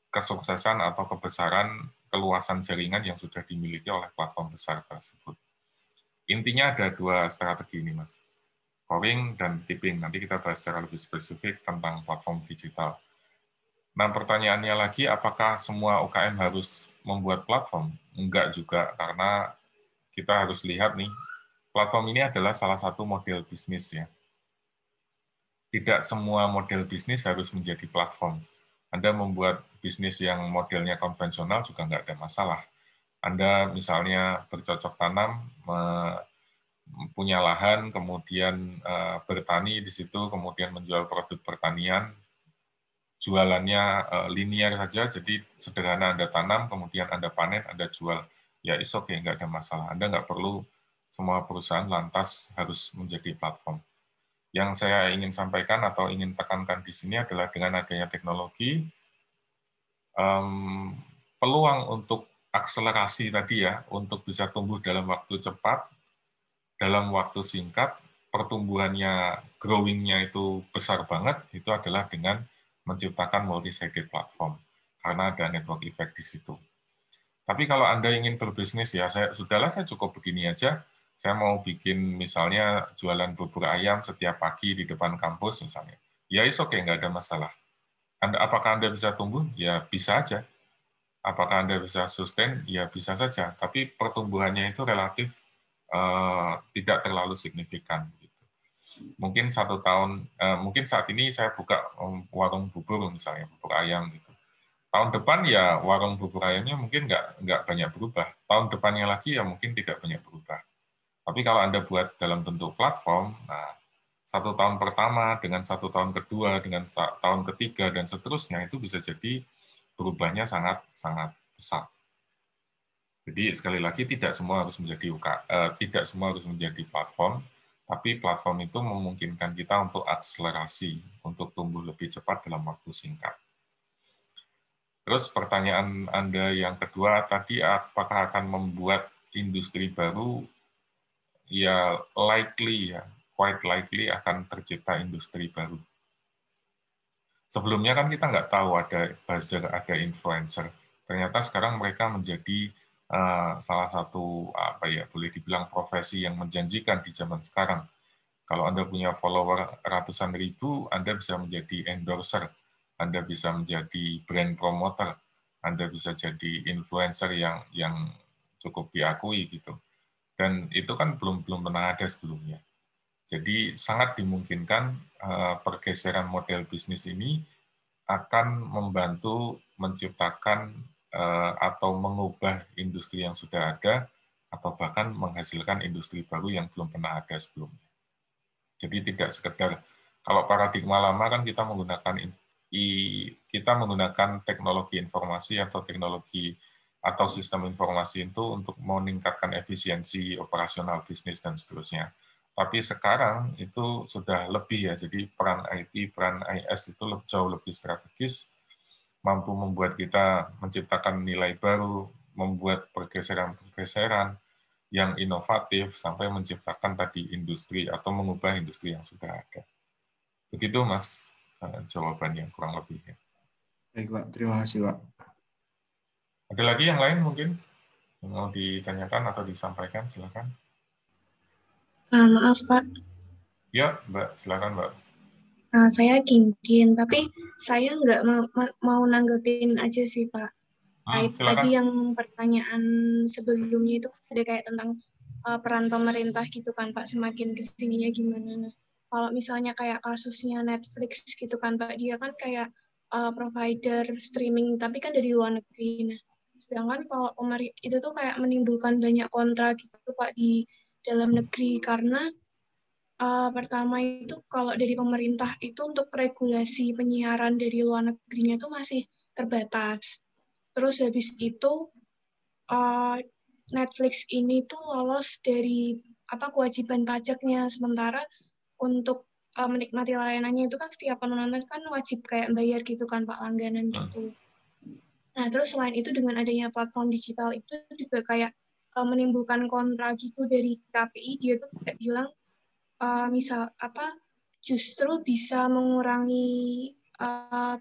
kesuksesan atau kebesaran keluasan jaringan yang sudah dimiliki oleh platform besar tersebut. Intinya ada dua strategi ini, Mas. Coring dan tipping. Nanti kita bahas secara lebih spesifik tentang platform digital. Nah, pertanyaannya lagi, apakah semua UKM harus membuat platform? Enggak juga, karena kita harus lihat nih, platform ini adalah salah satu model bisnis ya. Tidak semua model bisnis harus menjadi platform. Anda membuat bisnis yang modelnya konvensional juga nggak ada masalah. Anda misalnya bercocok tanam, punya lahan, kemudian bertani di situ, kemudian menjual produk pertanian, jualannya linear saja, jadi sederhana Anda tanam, kemudian Anda panen, Anda jual. Ya is okay, nggak ada masalah. Anda nggak perlu semua perusahaan lantas harus menjadi platform. Yang saya ingin sampaikan atau ingin tekankan di sini adalah dengan adanya teknologi, peluang untuk akselerasi tadi ya, untuk bisa tumbuh dalam waktu cepat, dalam waktu singkat, pertumbuhannya, growing-nya itu besar banget, itu adalah dengan menciptakan multi-sided platform, karena ada network effect di situ. Tapi kalau Anda ingin berbisnis, ya sudahlah saya cukup begini aja, saya mau bikin misalnya jualan bubur ayam setiap pagi di depan kampus misalnya. Ya is okay, nggak ada masalah. Apakah Anda bisa tumbuh? Ya bisa aja. Apakah Anda bisa sustain? Ya bisa saja. Tapi pertumbuhannya itu relatif tidak terlalu signifikan. Mungkin 1 tahun, mungkin saat ini saya buka warung bubur misalnya, bubur ayam gitu. Tahun depan ya warung bubur ayamnya mungkin nggak banyak berubah. Tahun depannya lagi ya mungkin tidak banyak berubah. Tapi kalau Anda buat dalam bentuk platform, nah 1 tahun pertama dengan 1 tahun kedua dengan tahun ketiga dan seterusnya itu bisa jadi berubahnya sangat besar. Jadi sekali lagi tidak semua harus menjadi platform, tapi platform itu memungkinkan kita untuk akselerasi, untuk tumbuh lebih cepat dalam waktu singkat. Terus pertanyaan Anda yang kedua tadi, apakah akan membuat industri baru? Ya likely ya, quite likely akan tercipta industri baru. Sebelumnya kan kita nggak tahu ada buzzer, ada influencer. Ternyata sekarang mereka menjadi salah satu boleh dibilang profesi yang menjanjikan di zaman sekarang. Kalau Anda punya follower ratusan ribu, Anda bisa menjadi endorser, Anda bisa menjadi brand promoter, Anda bisa jadi influencer yang cukup diakui gitu. Dan itu kan belum pernah ada sebelumnya. Jadi sangat dimungkinkan pergeseran model bisnis ini akan membantu menciptakan atau mengubah industri yang sudah ada, atau bahkan menghasilkan industri baru yang belum pernah ada sebelumnya. Jadi tidak sekedar, kalau paradigma lama kan kita menggunakan teknologi informasi atau sistem informasi itu untuk meningkatkan efisiensi operasional bisnis dan seterusnya. Tapi sekarang itu sudah lebih ya, jadi peran IT, peran IS itu jauh lebih strategis, mampu membuat kita menciptakan nilai baru, membuat pergeseran-pergeseran, yang inovatif sampai menciptakan tadi industri atau mengubah industri yang sudah ada. Begitu Mas jawabannya kurang lebihnya. Baik Pak, terima kasih Pak. Ada lagi yang lain mungkin yang mau ditanyakan atau disampaikan, silakan. Maaf Pak, Ya Mbak, silakan Mbak. saya Kinkin, tapi saya nggak mau nanggepin aja sih Pak. Tadi yang pertanyaan sebelumnya itu ada kayak tentang peran pemerintah gitu kan Pak, semakin kesininya gimana. Nah, kalau misalnya kayak kasusnya Netflix gitu kan Pak, dia kan kayak provider streaming tapi kan dari luar negeri. Nah, sedangkan kalau itu tuh kayak menimbulkan banyak kontra gitu Pak di dalam negeri, karena pertama itu kalau dari pemerintah itu untuk regulasi penyiaran dari luar negerinya itu masih terbatas. Terus habis itu Netflix ini tuh lolos dari kewajiban pajaknya, sementara untuk menikmati layanannya itu kan setiap penonton kan wajib kayak bayar gitu kan Pak, langganan gitu. Nah, terus selain itu dengan adanya platform digital itu juga kayak menimbulkan kontra gitu dari KPI, dia tuh kayak bilang justru bisa mengurangi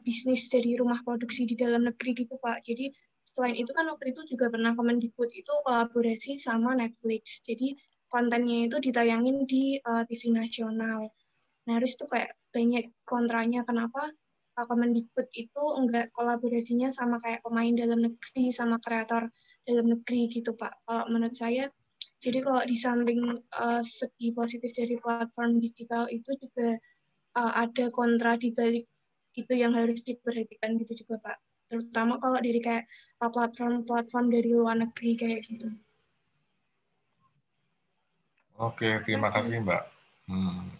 bisnis dari rumah produksi di dalam negeri gitu Pak. Jadi selain itu kan waktu itu juga pernah Kemendikbud itu kolaborasi sama Netflix. Jadi kontennya itu ditayangin di TV nasional. Nah, harus tuh kayak banyak kontranya kenapa Kemendikbud itu enggak kolaborasinya sama kayak pemain dalam negeri, sama kreator dalam negeri gitu Pak. Kalau menurut saya, jadi kalau di samping segi positif dari platform digital itu juga ada kontra di balik itu yang harus diperhatikan gitu juga Pak. Terutama kalau dari kayak platform-platform dari luar negeri kayak gitu. Oke, terima kasih Mbak.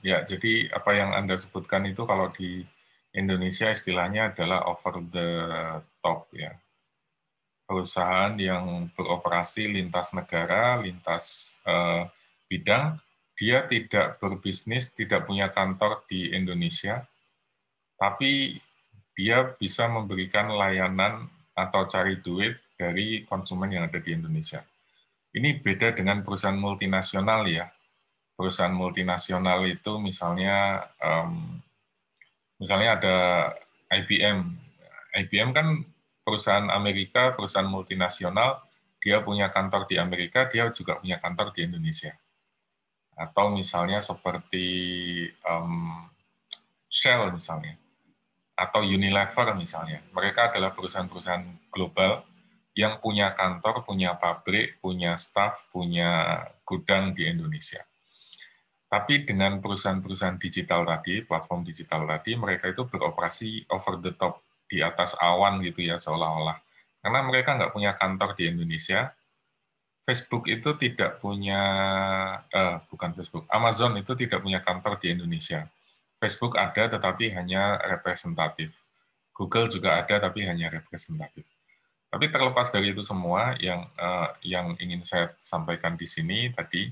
Ya, jadi apa yang Anda sebutkan itu kalau di Indonesia istilahnya adalah over the top ya. Perusahaan yang beroperasi lintas negara, lintas bidang, dia tidak berbisnis, tidak punya kantor di Indonesia, tapi dia bisa memberikan layanan atau cari duit dari konsumen yang ada di Indonesia. Ini beda dengan perusahaan multinasional ya. Perusahaan multinasional itu misalnya ada IBM. IBM kan perusahaan Amerika, perusahaan multinasional, dia punya kantor di Amerika, dia juga punya kantor di Indonesia. Atau misalnya seperti Shell misalnya, atau Unilever misalnya. Mereka adalah perusahaan-perusahaan global yang punya kantor, punya pabrik, punya staff, punya gudang di Indonesia. Tapi dengan perusahaan-perusahaan digital tadi, platform digital tadi, mereka itu beroperasi over the top, di atas awan gitu ya, seolah-olah. Karena mereka nggak punya kantor di Indonesia, Facebook itu tidak punya, Amazon itu tidak punya kantor di Indonesia. Facebook ada, tetapi hanya representatif. Google juga ada, tapi hanya representatif. Tapi terlepas dari itu semua, yang ingin saya sampaikan di sini tadi,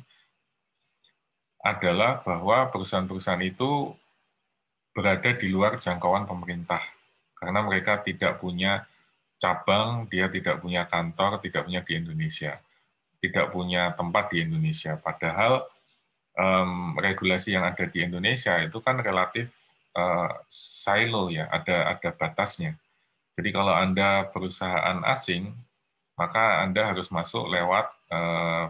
adalah bahwa perusahaan-perusahaan itu berada di luar jangkauan pemerintah. Karena mereka tidak punya cabang, dia tidak punya kantor, tidak punya di Indonesia. Tidak punya tempat di Indonesia. Padahal regulasi yang ada di Indonesia itu kan relatif silo ya, ada batasnya. Jadi kalau Anda perusahaan asing, maka Anda harus masuk lewat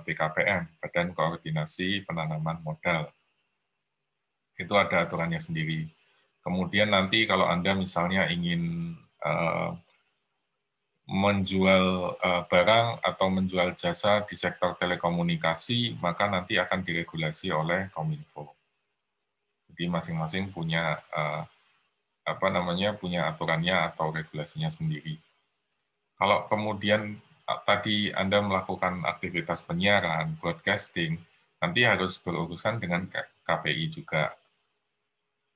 BKPM, Badan Koordinasi Penanaman Modal. Itu ada aturannya sendiri. Kemudian nanti kalau Anda misalnya ingin menjual barang atau menjual jasa di sektor telekomunikasi, maka nanti akan diregulasi oleh Kominfo. Jadi masing-masing punya punya aturannya atau regulasinya sendiri. Kalau kemudian tadi Anda melakukan aktivitas penyiaran, broadcasting, nanti harus berurusan dengan KPI juga.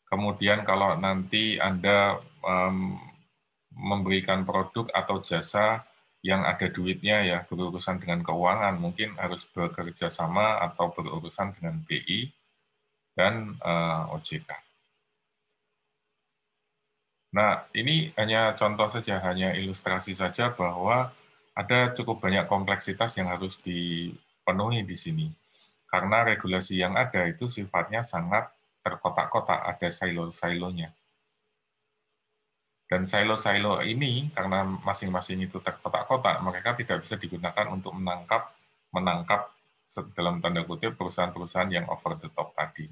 Kemudian kalau nanti Anda memberikan produk atau jasa yang ada duitnya ya, berurusan dengan keuangan, mungkin harus bekerja sama atau berurusan dengan BI dan OJK. Nah, ini hanya contoh saja, hanya ilustrasi saja bahwa ada cukup banyak kompleksitas yang harus penuhi di sini. Karena regulasi yang ada itu sifatnya sangat terkotak-kotak, ada silo-silonya. Dan silo-silo ini, karena masing-masing itu terkotak-kotak, mereka tidak bisa digunakan untuk menangkap dalam tanda kutip perusahaan-perusahaan yang over the top tadi.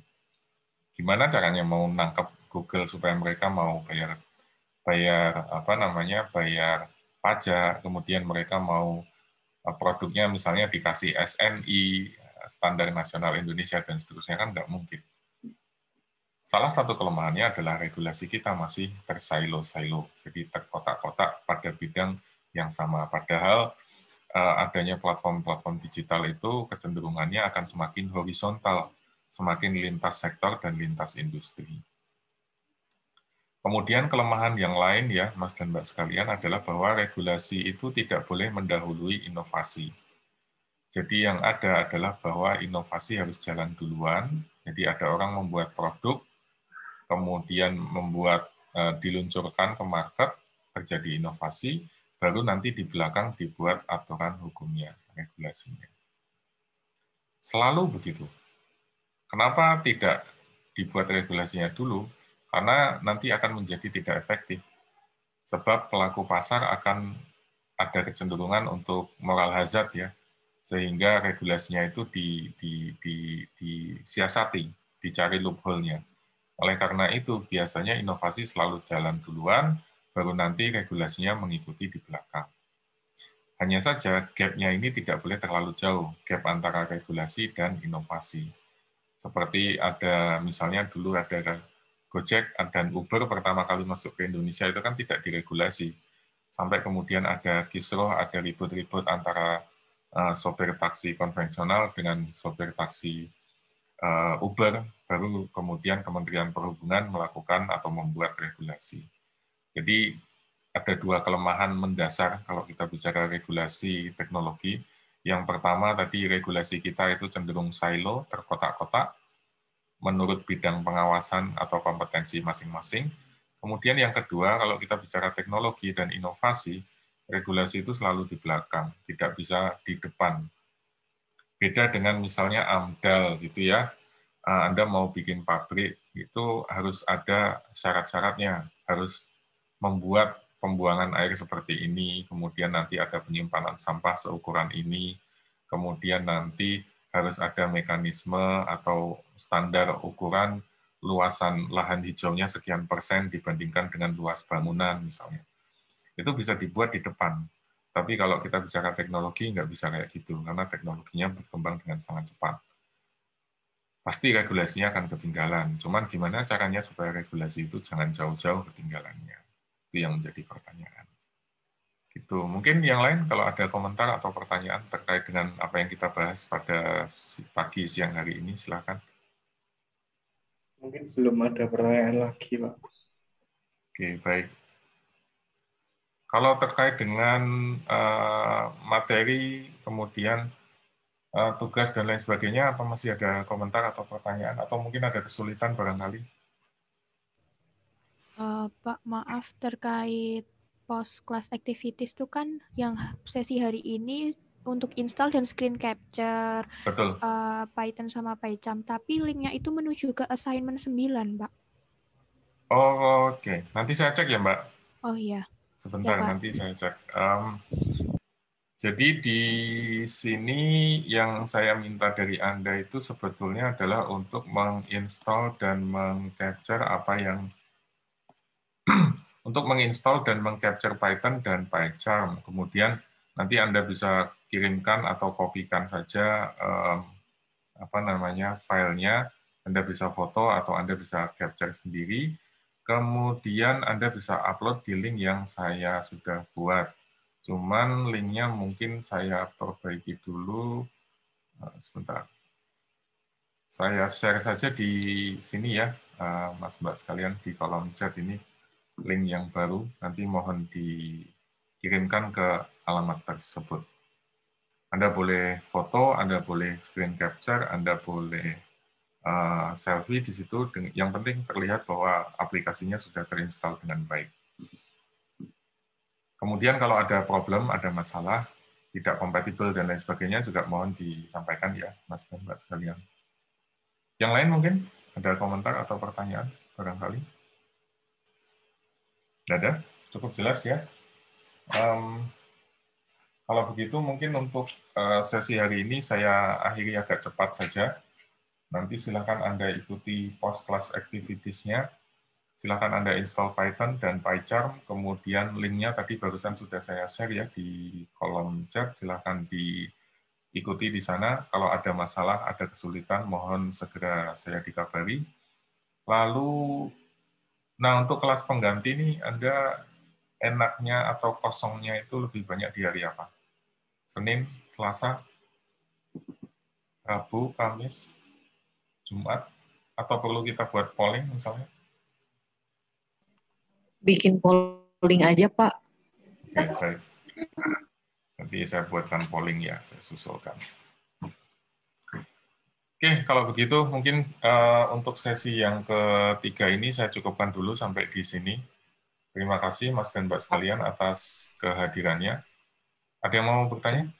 Gimana caranya mau nangkap Google supaya mereka mau bayar pajak, kemudian mereka mau produknya misalnya dikasih SNI, Standar Nasional Indonesia, dan seterusnya, kan nggak mungkin. Salah satu kelemahannya adalah regulasi kita masih tersilo-silo, jadi terkotak-kotak pada bidang yang sama. Padahal adanya platform-platform digital itu kecenderungannya akan semakin horizontal, semakin lintas sektor dan lintas industri. Kemudian kelemahan yang lain ya, Mas dan Mbak sekalian, adalah bahwa regulasi itu tidak boleh mendahului inovasi. Jadi yang ada adalah bahwa inovasi harus jalan duluan, jadi ada orang membuat produk, kemudian diluncurkan ke market, terjadi inovasi, baru nanti di belakang dibuat aturan hukumnya, regulasinya. Selalu begitu. Kenapa tidak dibuat regulasinya dulu? Karena nanti akan menjadi tidak efektif. Sebab pelaku pasar akan ada kecenderungan untuk moral hazard ya, sehingga regulasinya itu disiasati, dicari loophole-nya. Oleh karena itu, biasanya inovasi selalu jalan duluan, baru nanti regulasinya mengikuti di belakang. Hanya saja, gap-nya ini tidak boleh terlalu jauh, gap antara regulasi dan inovasi. Seperti ada, misalnya dulu ada Gojek dan Uber pertama kali masuk ke Indonesia itu kan tidak diregulasi. Sampai kemudian ada kisruh, ada ribut-ribut antara sopir taksi konvensional dengan sopir taksi Uber, baru kemudian Kementerian Perhubungan melakukan atau membuat regulasi. Jadi ada dua kelemahan mendasar kalau kita bicara regulasi teknologi. Yang pertama tadi regulasi kita itu cenderung silo, terkotak-kotak, menurut bidang pengawasan atau kompetensi masing-masing. Kemudian yang kedua, kalau kita bicara teknologi dan inovasi, regulasi itu selalu di belakang, tidak bisa di depan. Beda dengan misalnya AMDAL gitu ya, Anda mau bikin pabrik, itu harus ada syarat-syaratnya, harus membuat pembuangan air seperti ini, kemudian nanti ada penyimpanan sampah seukuran ini, kemudian nanti harus ada mekanisme atau standar ukuran luasan lahan hijaunya sekian persen dibandingkan dengan luas bangunan misalnya. Itu bisa dibuat di depan. Tapi kalau kita bicara teknologi, nggak bisa kayak gitu, karena teknologinya berkembang dengan sangat cepat. Pasti regulasinya akan ketinggalan. Cuman gimana caranya supaya regulasi itu jangan jauh-jauh ketinggalannya. Itu yang menjadi pertanyaan. Gitu. Mungkin yang lain kalau ada komentar atau pertanyaan terkait dengan apa yang kita bahas pada pagi siang hari ini, silakan. Mungkin belum ada pertanyaan lagi, Pak. Oke, baik. Kalau terkait dengan materi, kemudian tugas dan lain sebagainya, apa masih ada komentar atau pertanyaan, atau mungkin ada kesulitan barangkali? Pak, maaf, terkait post-class activities itu kan yang sesi hari ini untuk install dan screen capture, betul. Python sama PyCharm, tapi linknya itu menuju ke assignment 9, Pak. Oh, oke. Nanti saya cek ya, Mbak. Oh iya. Sebentar, ya, nanti saya cek. Jadi di sini yang saya minta dari Anda itu sebetulnya adalah untuk menginstall dan mengcapture apa yang untuk menginstall dan mengcapture Python dan PyCharm. Kemudian nanti Anda bisa kirimkan atau kopikan saja filenya. Anda bisa foto atau Anda bisa capture sendiri. Kemudian Anda bisa upload di link yang saya sudah buat. Cuman linknya mungkin saya perbaiki dulu. Sebentar. Saya share saja di sini ya, Mas Mbak sekalian, di kolom chat ini. Link yang baru, nanti mohon dikirimkan ke alamat tersebut. Anda boleh foto, Anda boleh screen capture, Anda boleh selfie di situ. Yang penting terlihat bahwa aplikasinya sudah terinstall dengan baik. Kemudian kalau ada problem, ada masalah, tidak kompatibel dan lain sebagainya juga mohon disampaikan ya, Mas dan Mbak sekalian. Yang lain mungkin ada komentar atau pertanyaan barangkali? Tidak ada? Cukup jelas ya. Kalau begitu mungkin untuk sesi hari ini saya akhiri agak cepat saja. Nanti silakan Anda ikuti post-class activities-nya. Silakan Anda install Python dan PyCharm, kemudian linknya tadi barusan sudah saya share ya di kolom chat, silakan diikuti di sana. Kalau ada masalah, ada kesulitan, mohon segera saya dikabari. Lalu, nah untuk kelas pengganti ini, Anda enaknya atau kosongnya itu lebih banyak di hari apa? Senin, Selasa, Rabu, Kamis, Jumat, atau perlu kita buat polling misalnya? Bikin polling aja, Pak. Oke, baik. Nanti saya buatkan polling ya, saya susulkan. Oke, kalau begitu mungkin untuk sesi yang ketiga ini saya cukupkan dulu sampai di sini. Terima kasih Mas dan Mbak sekalian atas kehadirannya. Ada yang mau bertanya?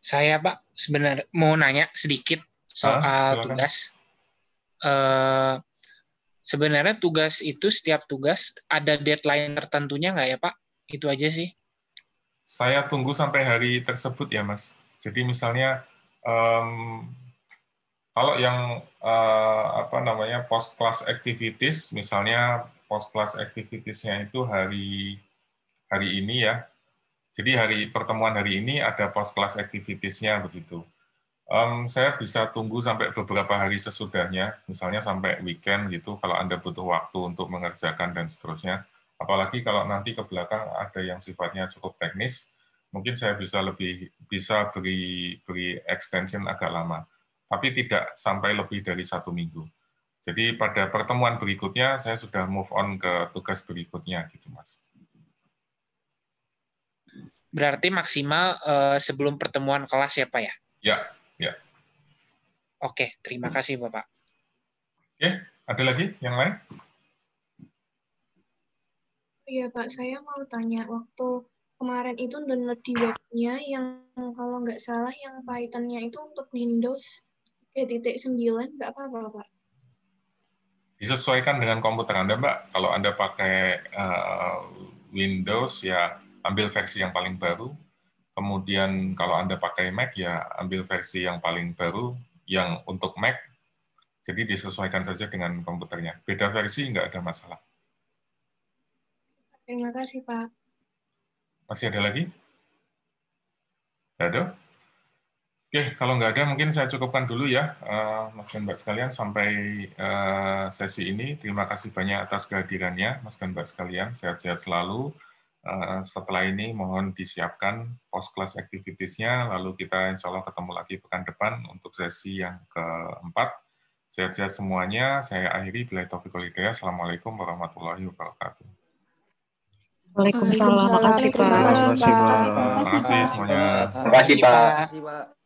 Saya, Pak, sebenarnya mau nanya sedikit soal tugas. Sebenarnya tugas itu, setiap tugas ada deadline tertentunya nggak ya, Pak? Itu aja sih. Saya tunggu sampai hari tersebut ya, Mas. Jadi misalnya, kalau yang post-class activities, misalnya post-class activities-nya itu hari ini ya. Jadi pertemuan hari ini ada post-class activities-nya begitu. Saya bisa tunggu sampai beberapa hari sesudahnya, misalnya sampai weekend gitu, kalau Anda butuh waktu untuk mengerjakan dan seterusnya. Apalagi kalau nanti ke belakang ada yang sifatnya cukup teknis, mungkin saya bisa beri extension agak lama, tapi tidak sampai lebih dari 1 minggu. Jadi pada pertemuan berikutnya saya sudah move on ke tugas berikutnya gitu, Mas. Berarti maksimal sebelum pertemuan kelas ya, Pak ya? Ya. Ya. Oke, terima kasih Bapak. Oke, ada lagi yang lain? Iya Pak, saya mau tanya, waktu kemarin itu download di webnya yang kalau nggak salah yang Python-nya itu untuk Windows 3.9, nggak apa-apa Pak? Disesuaikan dengan komputer Anda, Mbak. Kalau Anda pakai Windows, ya ambil versi yang paling baru. Kemudian kalau Anda pakai Mac, ya ambil versi yang paling baru yang untuk Mac. Jadi disesuaikan saja dengan komputernya. Beda versi nggak ada masalah. Terima kasih, Pak. Masih ada lagi? Tidak ada? Oke, kalau nggak ada mungkin saya cukupkan dulu ya, Mas dan Mbak sekalian, sampai sesi ini. Terima kasih banyak atas kehadirannya, Mas dan Mbak sekalian. Sehat-sehat selalu. Setelah ini mohon disiapkan post-class activities-nya, lalu kita insya Allah ketemu lagi pekan depan untuk sesi yang keempat. Sehat-sehat semuanya, saya akhiri. Billahi taufiq wal hidayah. Assalamualaikum warahmatullahi wabarakatuh. Waalaikumsalam. Makasih, Pak. Terima kasih semuanya. Terima kasih, Pak.